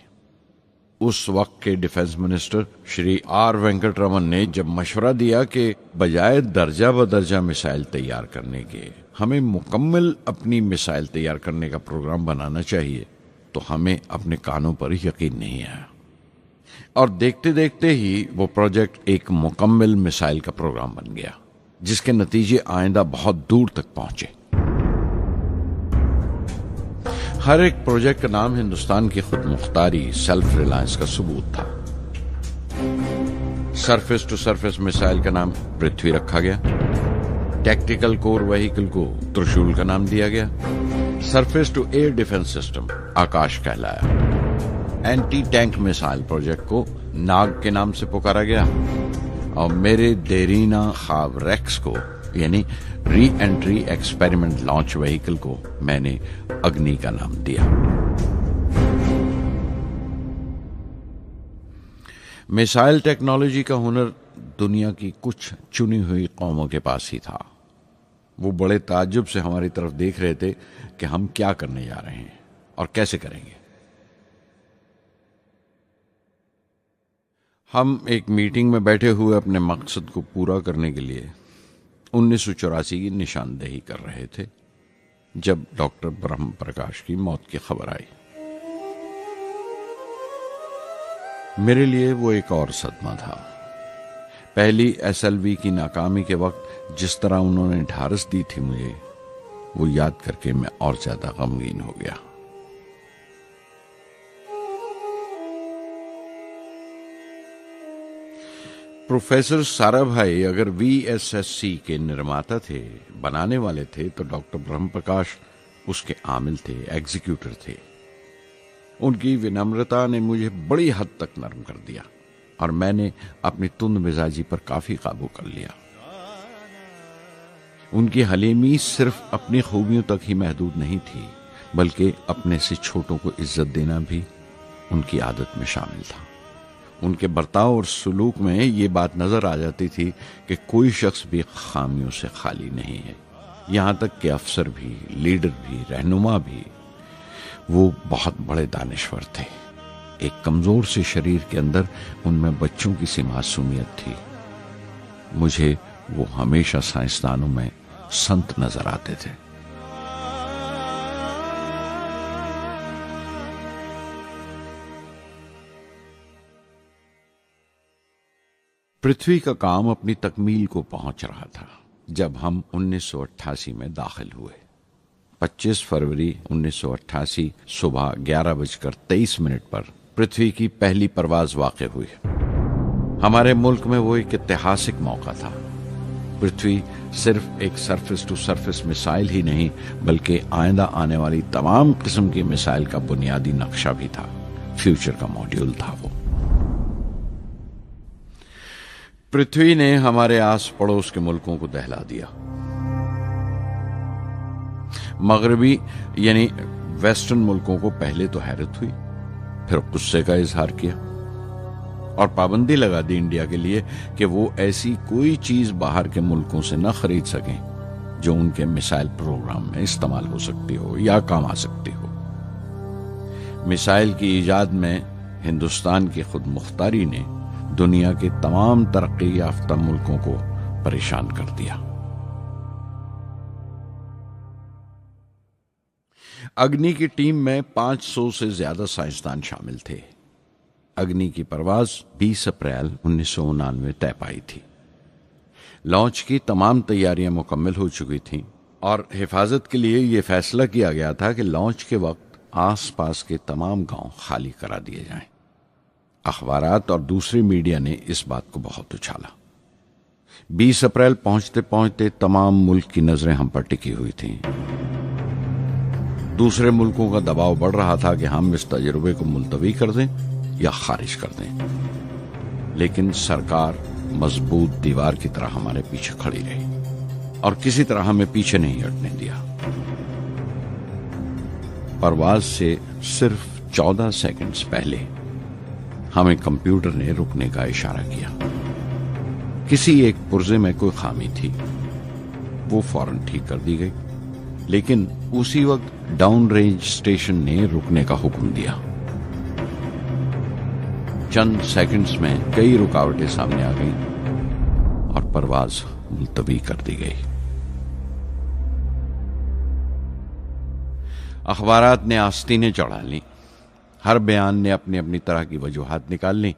उस वक्त के defence minister Shri R Venkataraman ने जब मशवरा दिया कि बजाय दर्जा बदर्जा मिसाइल तैयार करने के हमें मुकम्मल अपनी मिसाइल तैयार करने का प्रोग्राम बनाना चाहिए, तो हमें अपने कानों पर यकीन नहीं आया और देखते देखते ही वो प्रोजेक्ट एक मुकम्मल मिसाइल का प्रोग्राम बन गया, जिसके नतीजे आइंदा बहुत दूर तक पहुंचे। हर एक प्रोजेक्ट का नाम हिंदुस्तान की खुद मुख्तारी, सेल्फ रिलायंस का सबूत था। सरफेस टू सरफेस मिसाइल का नाम पृथ्वी रखा गया, टैक्टिकल कोर व्हीकल को त्रिशूल का नाम दिया गया, surface to air defence system Akash कहलाया, एंटी टैंक मिसाइल प्रोजेक्ट को नाग के नाम से पुकारा गया और मेरे देरीना ख्वाब रेक्स को यानी re entry experiment launch vehicle को मैंने अग्नि का नाम दिया। मिसाइल टेक्नोलॉजी का हुनर दुनिया की कुछ चुनी हुई कौमों के पास ही था। वो बड़े ताज्जुब से हमारी तरफ देख रहे थे कि हम क्या करने जा रहे हैं और कैसे करेंगे। हम एक मीटिंग में बैठे हुए अपने मकसद को पूरा करने के लिए 1984 की निशानदेही कर रहे थे जब डॉक्टर ब्रह्म प्रकाश की मौत की खबर आई। मेरे लिए वो एक और सदमा था। पहली SLV की नाकामी के वक्त जिस तरह उन्होंने ढारस दी थी मुझे, वो याद करके मैं और ज्यादा गमगीन हो गया। प्रोफेसर साराभाई अगर VSSC के निर्माता थे, बनाने वाले थे, तो डॉक्टर ब्रह्म प्रकाश उसके आमिल थे, एग्जीक्यूटर थे। उनकी विनम्रता ने मुझे बड़ी हद तक नरम कर दिया। और मैंने अपनी तुंद मिजाजी पर काफी काबू कर लिया। उनकी हलीमी सिर्फ अपनी खूबियों तक ही महदूद नहीं थी, बल्कि अपने से छोटों को इज्जत देना भी उनकी आदत में शामिल था। उनके बर्ताव और सलूक में ये बात नजर आ जाती थी कि कोई शख्स भी खामियों से खाली नहीं है। यहां तक कि अफसर भी, लीडर भी, रहनुमा भी, वो बहुत बड़े दानिश्वर थे। एक कमजोर से शरीर के अंदर उनमें बच्चों की सी मासूमियत थी। मुझे वो हमेशा साइंसदानों में संत नजर आते थे। पृथ्वी का काम अपनी तकमील को पहुंच रहा था जब हम 1988 में दाखिल हुए। 25 फरवरी 1988 सुबह 11:23 पर पृथ्वी की पहली परवाज वाक़ हुई। हमारे मुल्क में वो एक ऐतिहासिक मौका था। पृथ्वी सिर्फ एक सरफेस टू सरफेस मिसाइल ही नहीं, बल्कि आइंदा आने वाली तमाम किस्म की मिसाइल का बुनियादी नक्शा भी था। फ्यूचर का मॉड्यूल था वो। पृथ्वी ने हमारे आस पड़ोस के मुल्कों को दहला दिया। मगरबी यानी वेस्टर्न मुल्कों को पहले तो हैरत हुई, फिर गुस्से का इजहार किया और पाबंदी लगा दी इंडिया के लिए कि वो ऐसी कोई चीज बाहर के मुल्कों से न खरीद सकें जो उनके मिसाइल प्रोग्राम में इस्तेमाल हो सकती हो या काम आ सकती हो। मिसाइल की इजाद में हिंदुस्तान की खुद मुख्तारी ने दुनिया के तमाम तरक्की याफ्ता मुल्कों को परेशान कर दिया। अग्नि की टीम में 500 से ज्यादा साइंसदान शामिल थे। अग्नि की परवाज 20 अप्रैल 1999 तय पाई थी। लॉन्च की तमाम तैयारियां मुकम्मल हो चुकी थीं और हिफाजत के लिए यह फैसला किया गया था कि लॉन्च के वक्त आसपास के तमाम गांव खाली करा दिए जाएं। अखबारात और दूसरी मीडिया ने इस बात को बहुत उछाला। 20 अप्रैल पहुंचते पहुंचते तमाम मुल्क की नजरें हम पर टिकी हुई थीं। दूसरे मुल्कों का दबाव बढ़ रहा था कि हम इस तजुर्बे को मुलतवी कर दें या खारिज कर दें, लेकिन सरकार मजबूत दीवार की तरह हमारे पीछे खड़ी रही और किसी तरह हमें पीछे नहीं हटने दिया। परवाज से सिर्फ 14 सेकंड्स पहले हमें कंप्यूटर ने रुकने का इशारा किया। किसी एक पुर्जे में कोई खामी थी, वो फौरन ठीक कर दी गई, लेकिन उसी वक्त डाउन रेंज स्टेशन ने रुकने का हुक्म दिया। चंद सेकंड्स में कई रुकावटें सामने आ गईं और परवाज मुलतवी कर दी गई। अखबारात ने आस्तीनें चढ़ा ली। हर बयान ने अपनी अपनी तरह की वजूहात निकाल ली।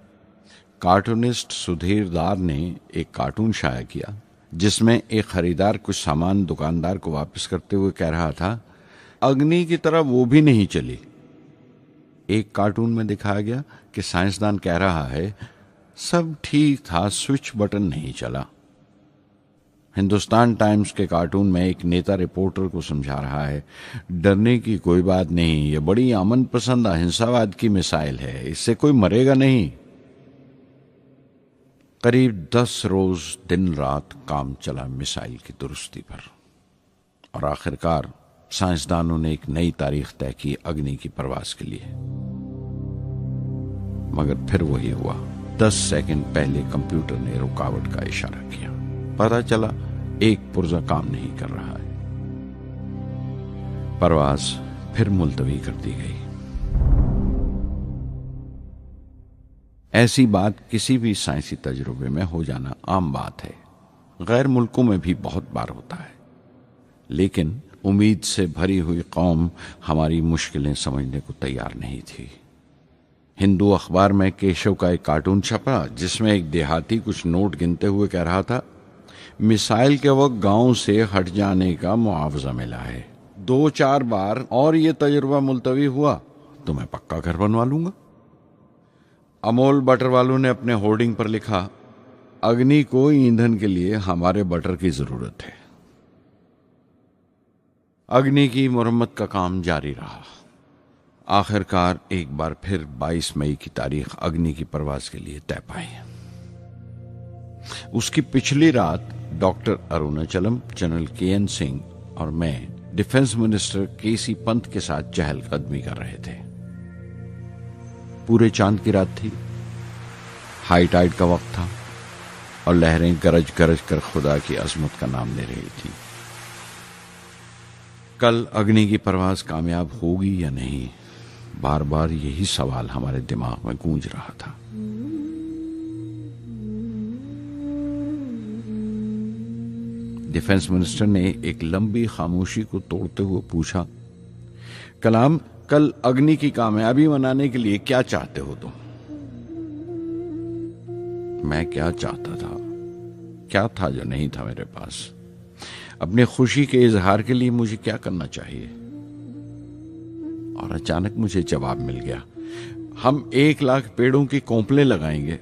कार्टूनिस्ट सुधीर दार ने एक कार्टून शाया किया जिसमें एक खरीदार कुछ सामान दुकानदार को वापस करते हुए कह रहा था, अग्नि की तरह वो भी नहीं चली। एक कार्टून में दिखाया गया कि साइंसदान कह रहा है, सब ठीक था, स्विच बटन नहीं चला। हिंदुस्तान टाइम्स के कार्टून में एक नेता रिपोर्टर को समझा रहा है, डरने की कोई बात नहीं, ये बड़ी अमन पसंद अहिंसावाद की मिसाइल है, इससे कोई मरेगा नहीं। करीब 10 रोज दिन रात काम चला मिसाइल की दुरुस्ती पर और आखिरकार साइंसदानों ने एक नई तारीख तय की अग्नि की परवाज के लिए। मगर फिर वही हुआ। 10 सेकंड पहले कंप्यूटर ने रुकावट का इशारा किया। पता चला एक पुर्जा काम नहीं कर रहा है। परवाज फिर मुलतवी कर दी गई। ऐसी बात किसी भी साइंसी तजुर्बे में हो जाना आम बात है। गैर मुल्कों में भी बहुत बार होता है, लेकिन उम्मीद से भरी हुई कौम हमारी मुश्किलें समझने को तैयार नहीं थी। हिंदू अखबार में केशव का एक कार्टून छपा जिसमें एक देहाती कुछ नोट गिनते हुए कह रहा था, मिसाइल के वक्त गांव से हट जाने का मुआवजा मिला है। 2-4 बार और ये तजुर्बा मुलतवी हुआ तो मैं पक्का घर बनवा लूंगा। अमोल बटर वालों ने अपने होर्डिंग पर लिखा, अग्नि को ईंधन के लिए हमारे बटर की जरूरत है। अग्नि की मुरम्मत का काम जारी रहा। आखिरकार एक बार फिर 22 मई की तारीख अग्नि की परवाज के लिए तय पाई। उसकी पिछली रात doctor Arunachalam, general KN Singh और मैं डिफेंस मिनिस्टर KC पंत के साथ चहलकदमी कर रहे थे। पूरे चांद की रात थी, हाई टाइड का वक्त था और लहरें गरज गरज कर खुदा की अजमत का नाम ले रही थी। कल अग्नि की परवाज कामयाब होगी या नहीं, बार बार यही सवाल हमारे दिमाग में गूंज रहा था। डिफेंस मिनिस्टर ने एक लंबी खामोशी को तोड़ते हुए पूछा, कलाम, कल अग्नि की कामयाबी मनाने के लिए क्या चाहते हो तुम? मैं क्या चाहता था? क्या था जो नहीं था मेरे पास? अपनी खुशी के इजहार के लिए मुझे क्या करना चाहिए? और अचानक मुझे जवाब मिल गया, हम 1 लाख पेड़ों की कोंपले लगाएंगे,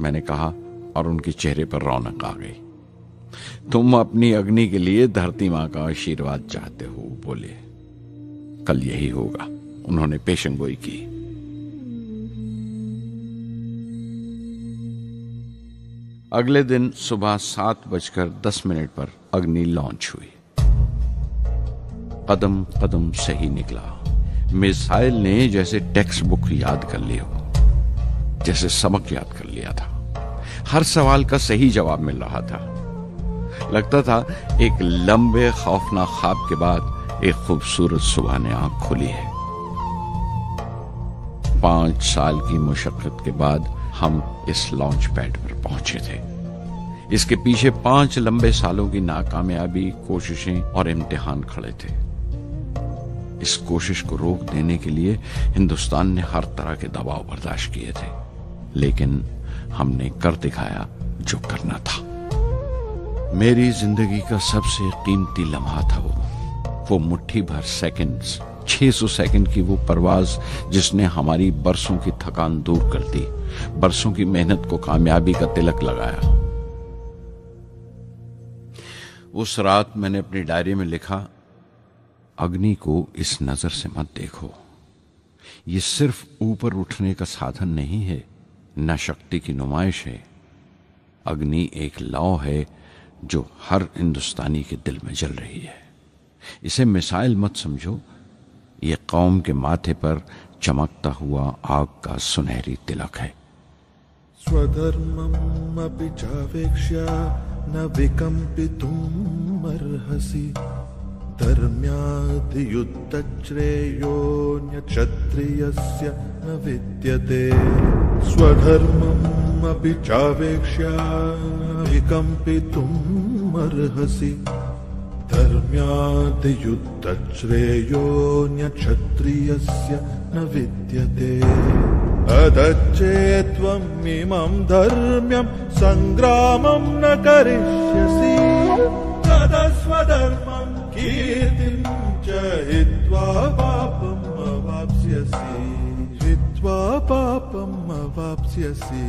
मैंने कहा और उनके चेहरे पर रौनक आ गई। तुम अपनी अग्नि के लिए धरती मां का आशीर्वाद चाहते हो, बोले। कल यही होगा, उन्होंने पेशंगोई की। अगले दिन सुबह 7:10 पर अग्नि लॉन्च हुई। कदम कदम सही निकला। मिसाइल ने जैसे टेक्स्ट बुक याद कर ली हो, जैसे सबक याद कर लिया था। हर सवाल का सही जवाब मिल रहा था। लगता था एक लंबे खौफनाक ख्वाब के बाद एक खूबसूरत सुबह ने आंख खोली है। 5 साल की मुशक्कत के बाद हम इस लॉन्च पैड पर पहुंचे थे। इसके पीछे 5 लंबे सालों की नाकामयाबी, कोशिशें और इम्तिहान खड़े थे। इस कोशिश को रोक देने के लिए हिंदुस्तान ने हर तरह के दबाव बर्दाश्त किए थे, लेकिन हमने कर दिखाया जो करना था। मेरी जिंदगी का सबसे कीमती लम्हा था वो मुट्ठी भर सेकंड्स, 600 सेकंड की वो परवाज जिसने हमारी बरसों की थकान दूर कर दी, बरसों की मेहनत को कामयाबी का तिलक लगाया। उस रात मैंने अपनी डायरी में लिखा, अग्नि को इस नजर से मत देखो। ये सिर्फ ऊपर उठने का साधन नहीं है, न शक्ति की नुमाइश है। अग्नि एक लौ है जो हर हिंदुस्तानी के दिल में जल रही है। इसे मिसाइल मत समझो, ये कौम के माथे पर चमकता हुआ आग का सुनहरी तिलक है। स्वधर्मम् अपि चावेक्ष्य न विकम्पितुम् अर्हसि, धर्म्याद् युद्धश्रेयोऽन्यक्षत्रियस्य न विद्यते। स्वधर्मम् अपि चावेक्ष्य न विकम्पितुम् अर्हसि, धर्म्याद् युद्धश्रेयोऽन्यक्षत्रियस्य न विद्यते। अदच्चेत्त्वम् इमं धर्म्यं संग्रामं न करिष्यसि, तदा स्वधर्मं कीर्तिं च हित्वा पापम् अवाप्स्यसि, हित्वा पापम् अवाप्स्यसि।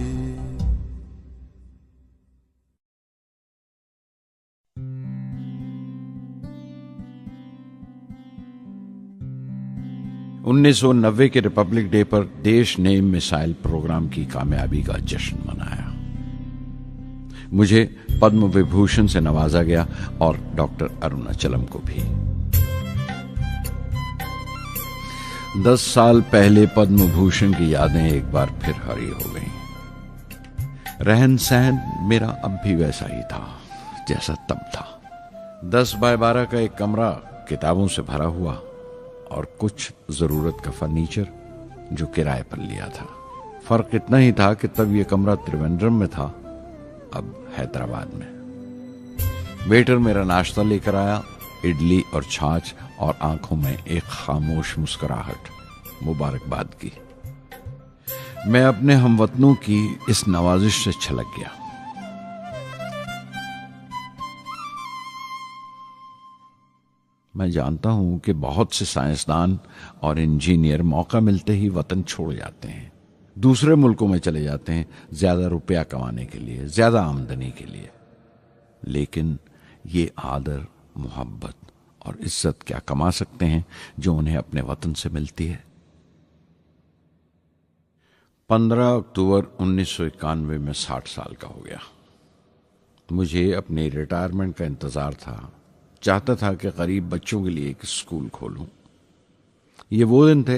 '90 के रिपब्लिक डे पर देश ने मिसाइल प्रोग्राम की कामयाबी का जश्न मनाया। मुझे पद्म विभूषण से नवाजा गया और डॉक्टर अरुणाचलम को भी। 10 साल पहले पद्म भूषण की यादें एक बार फिर हरी हो गईं। रहन सहन मेरा अब भी वैसा ही था जैसा तब था। 10 बाय 12 का एक कमरा किताबों से भरा हुआ और कुछ जरूरत का फर्नीचर जो किराए पर लिया था। फर्क इतना ही था कि तब यह कमरा त्रिवेंद्रम में था, अब हैदराबाद में। वेटर मेरा नाश्ता लेकर आया, इडली और छाछ, और आंखों में एक खामोश मुस्कुराहट, मुबारकबाद की। मैं अपने हमवतनों की इस नवाजिश से छलक गया। मैं जानता हूं कि बहुत से साइंसदान और इंजीनियर मौका मिलते ही वतन छोड़ जाते हैं, दूसरे मुल्कों में चले जाते हैं ज्यादा रुपया कमाने के लिए, ज्यादा आमदनी के लिए। लेकिन ये आदर, मोहब्बत और इज्जत क्या कमा सकते हैं जो उन्हें अपने वतन से मिलती है? 15 अक्टूबर 1991 में 60 साल का हो गया। मुझे अपने रिटायरमेंट का इंतज़ार था। चाहता था कि गरीब बच्चों के लिए एक स्कूल खोलूं। ये वो दिन थे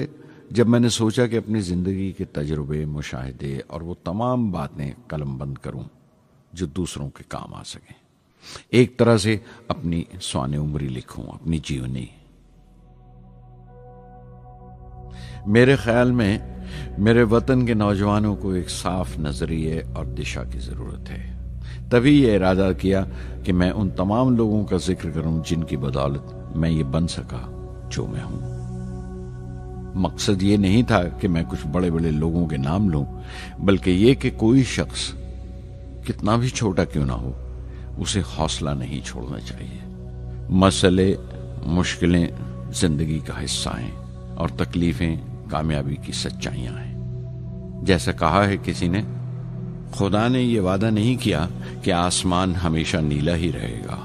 जब मैंने सोचा कि अपनी ज़िंदगी के तजुर्बे, मुशाहिदे और वो तमाम बातें कलमबंद करूं जो दूसरों के काम आ सकें। एक तरह से अपनी स्वाने उम्री लिखूं, अपनी जीवनी। मेरे ख्याल में मेरे वतन के नौजवानों को एक साफ नजरिए और दिशा की जरूरत है। तभी ये इरादा किया कि मैं उन तमाम लोगों का जिक्र करूं जिनकी बदौलत मैं ये बन सका जो मैं हूं। मकसद ये नहीं था कि मैं कुछ बड़े बड़े लोगों के नाम लूं, बल्कि ये कि कोई शख्स कितना भी छोटा क्यों ना हो, उसे हौसला नहीं छोड़ना चाहिए। मसले, मुश्किलें जिंदगी का हिस्सा हैं और तकलीफें कामयाबी की सच्चाइयां हैं। जैसा कहा है किसी ने, खुदा ने यह वादा नहीं किया कि आसमान हमेशा नीला ही रहेगा,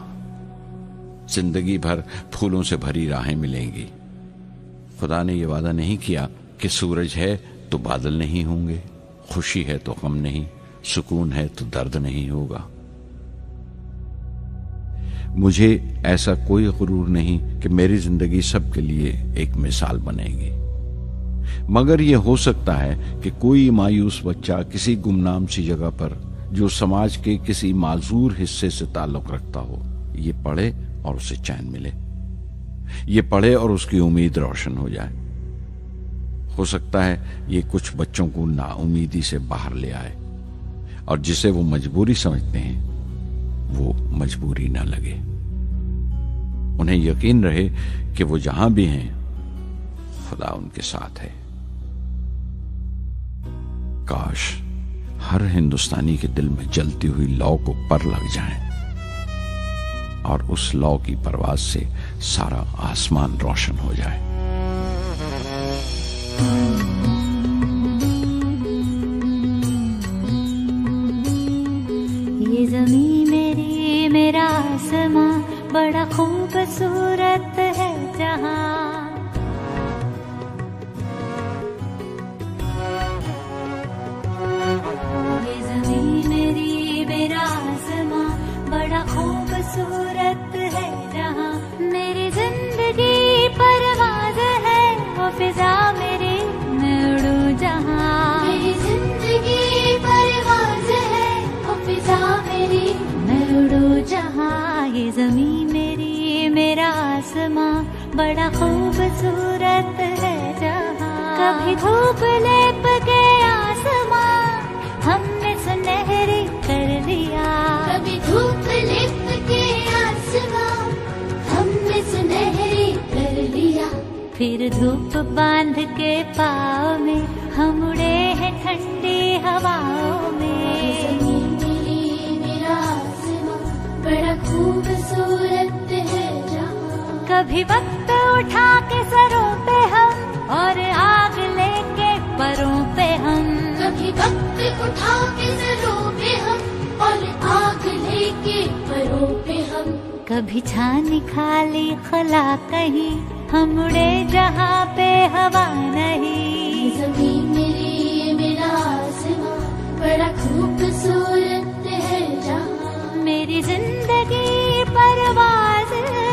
जिंदगी भर फूलों से भरी राहें मिलेंगी। खुदा ने यह वादा नहीं किया कि सूरज है तो बादल नहीं होंगे, खुशी है तो गम नहीं, सुकून है तो दर्द नहीं होगा। मुझे ऐसा कोई गुरूर नहीं कि मेरी जिंदगी सबके लिए एक मिसाल बनेगी, मगर यह हो सकता है कि कोई मायूस बच्चा किसी गुमनाम सी जगह पर जो समाज के किसी माजूर हिस्से से ताल्लुक रखता हो, ये पढ़े और उसे चैन मिले। ये पढ़े और उसकी उम्मीद रोशन हो जाए। हो सकता है ये कुछ बच्चों को नाउमीदी से बाहर ले आए और जिसे वो मजबूरी समझते हैं वो मजबूरी ना लगे। उन्हें यकीन रहे कि वो जहां भी हैं खुदा उनके साथ है। काश हर हिंदुस्तानी के दिल में जलती हुई लौ को पर लग जाए और उस लौ की परवाज से सारा आसमान रोशन हो जाए। ये ज़मीं मेरी, मेरा आसमां, बड़ा खूबसूरत है जहां। ये ज़मीं मेरी, मेरा आसमां, बड़ा खूबसूरत है जहां। मेरी जिंदगी परवाज़ है, वो फिजा मेरी, मैं उड़ूं जहां। मेरी जिंदगी परवाज़ है, वो फिजा मेरी, मैं उड़ूं जहां। ये ज़मीं मेरी, मेरा आसमां, बड़ा खूबसूरत है जहां। कभी धूप लेप के आसमां हमने सुनहरी कर लिया। कभी धूप लेप के आसमां हमने सुनहरी कर लिया। फिर धूप बांध के पाँव में हम उड़े हैं ठंडी हवाओं में। ज़मीं मेरी, मेरा आसमां, बड़ा खूबसूरत है जहां। कभी वक्त उठा के सरों पे हम और आग लेके परों पे हम। कभी वक्त उठा के सरों पे हम और आग लेके परों पे हम। कभी छानी खाली खला कहीं, हम उड़े जहाँ पे हवा नहीं। ज़मीं मेरी, मेरा आसमां, बड़ा खूबसूरत है जहां। मेरी जिंदगी परवाज़ है,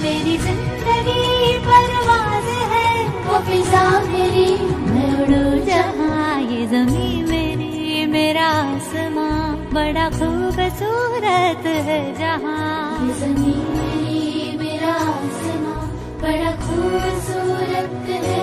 मेरी जिंदगी परवाज़ है, वो फिजा मेरी, मैं उड़ूं जहां। ये ज़मीं मेरी, मेरा आसमां, बड़ा खूबसूरत है जहां। ये ज़मीं मेरी, मेरा आसमां, बड़ा खूबसूरत है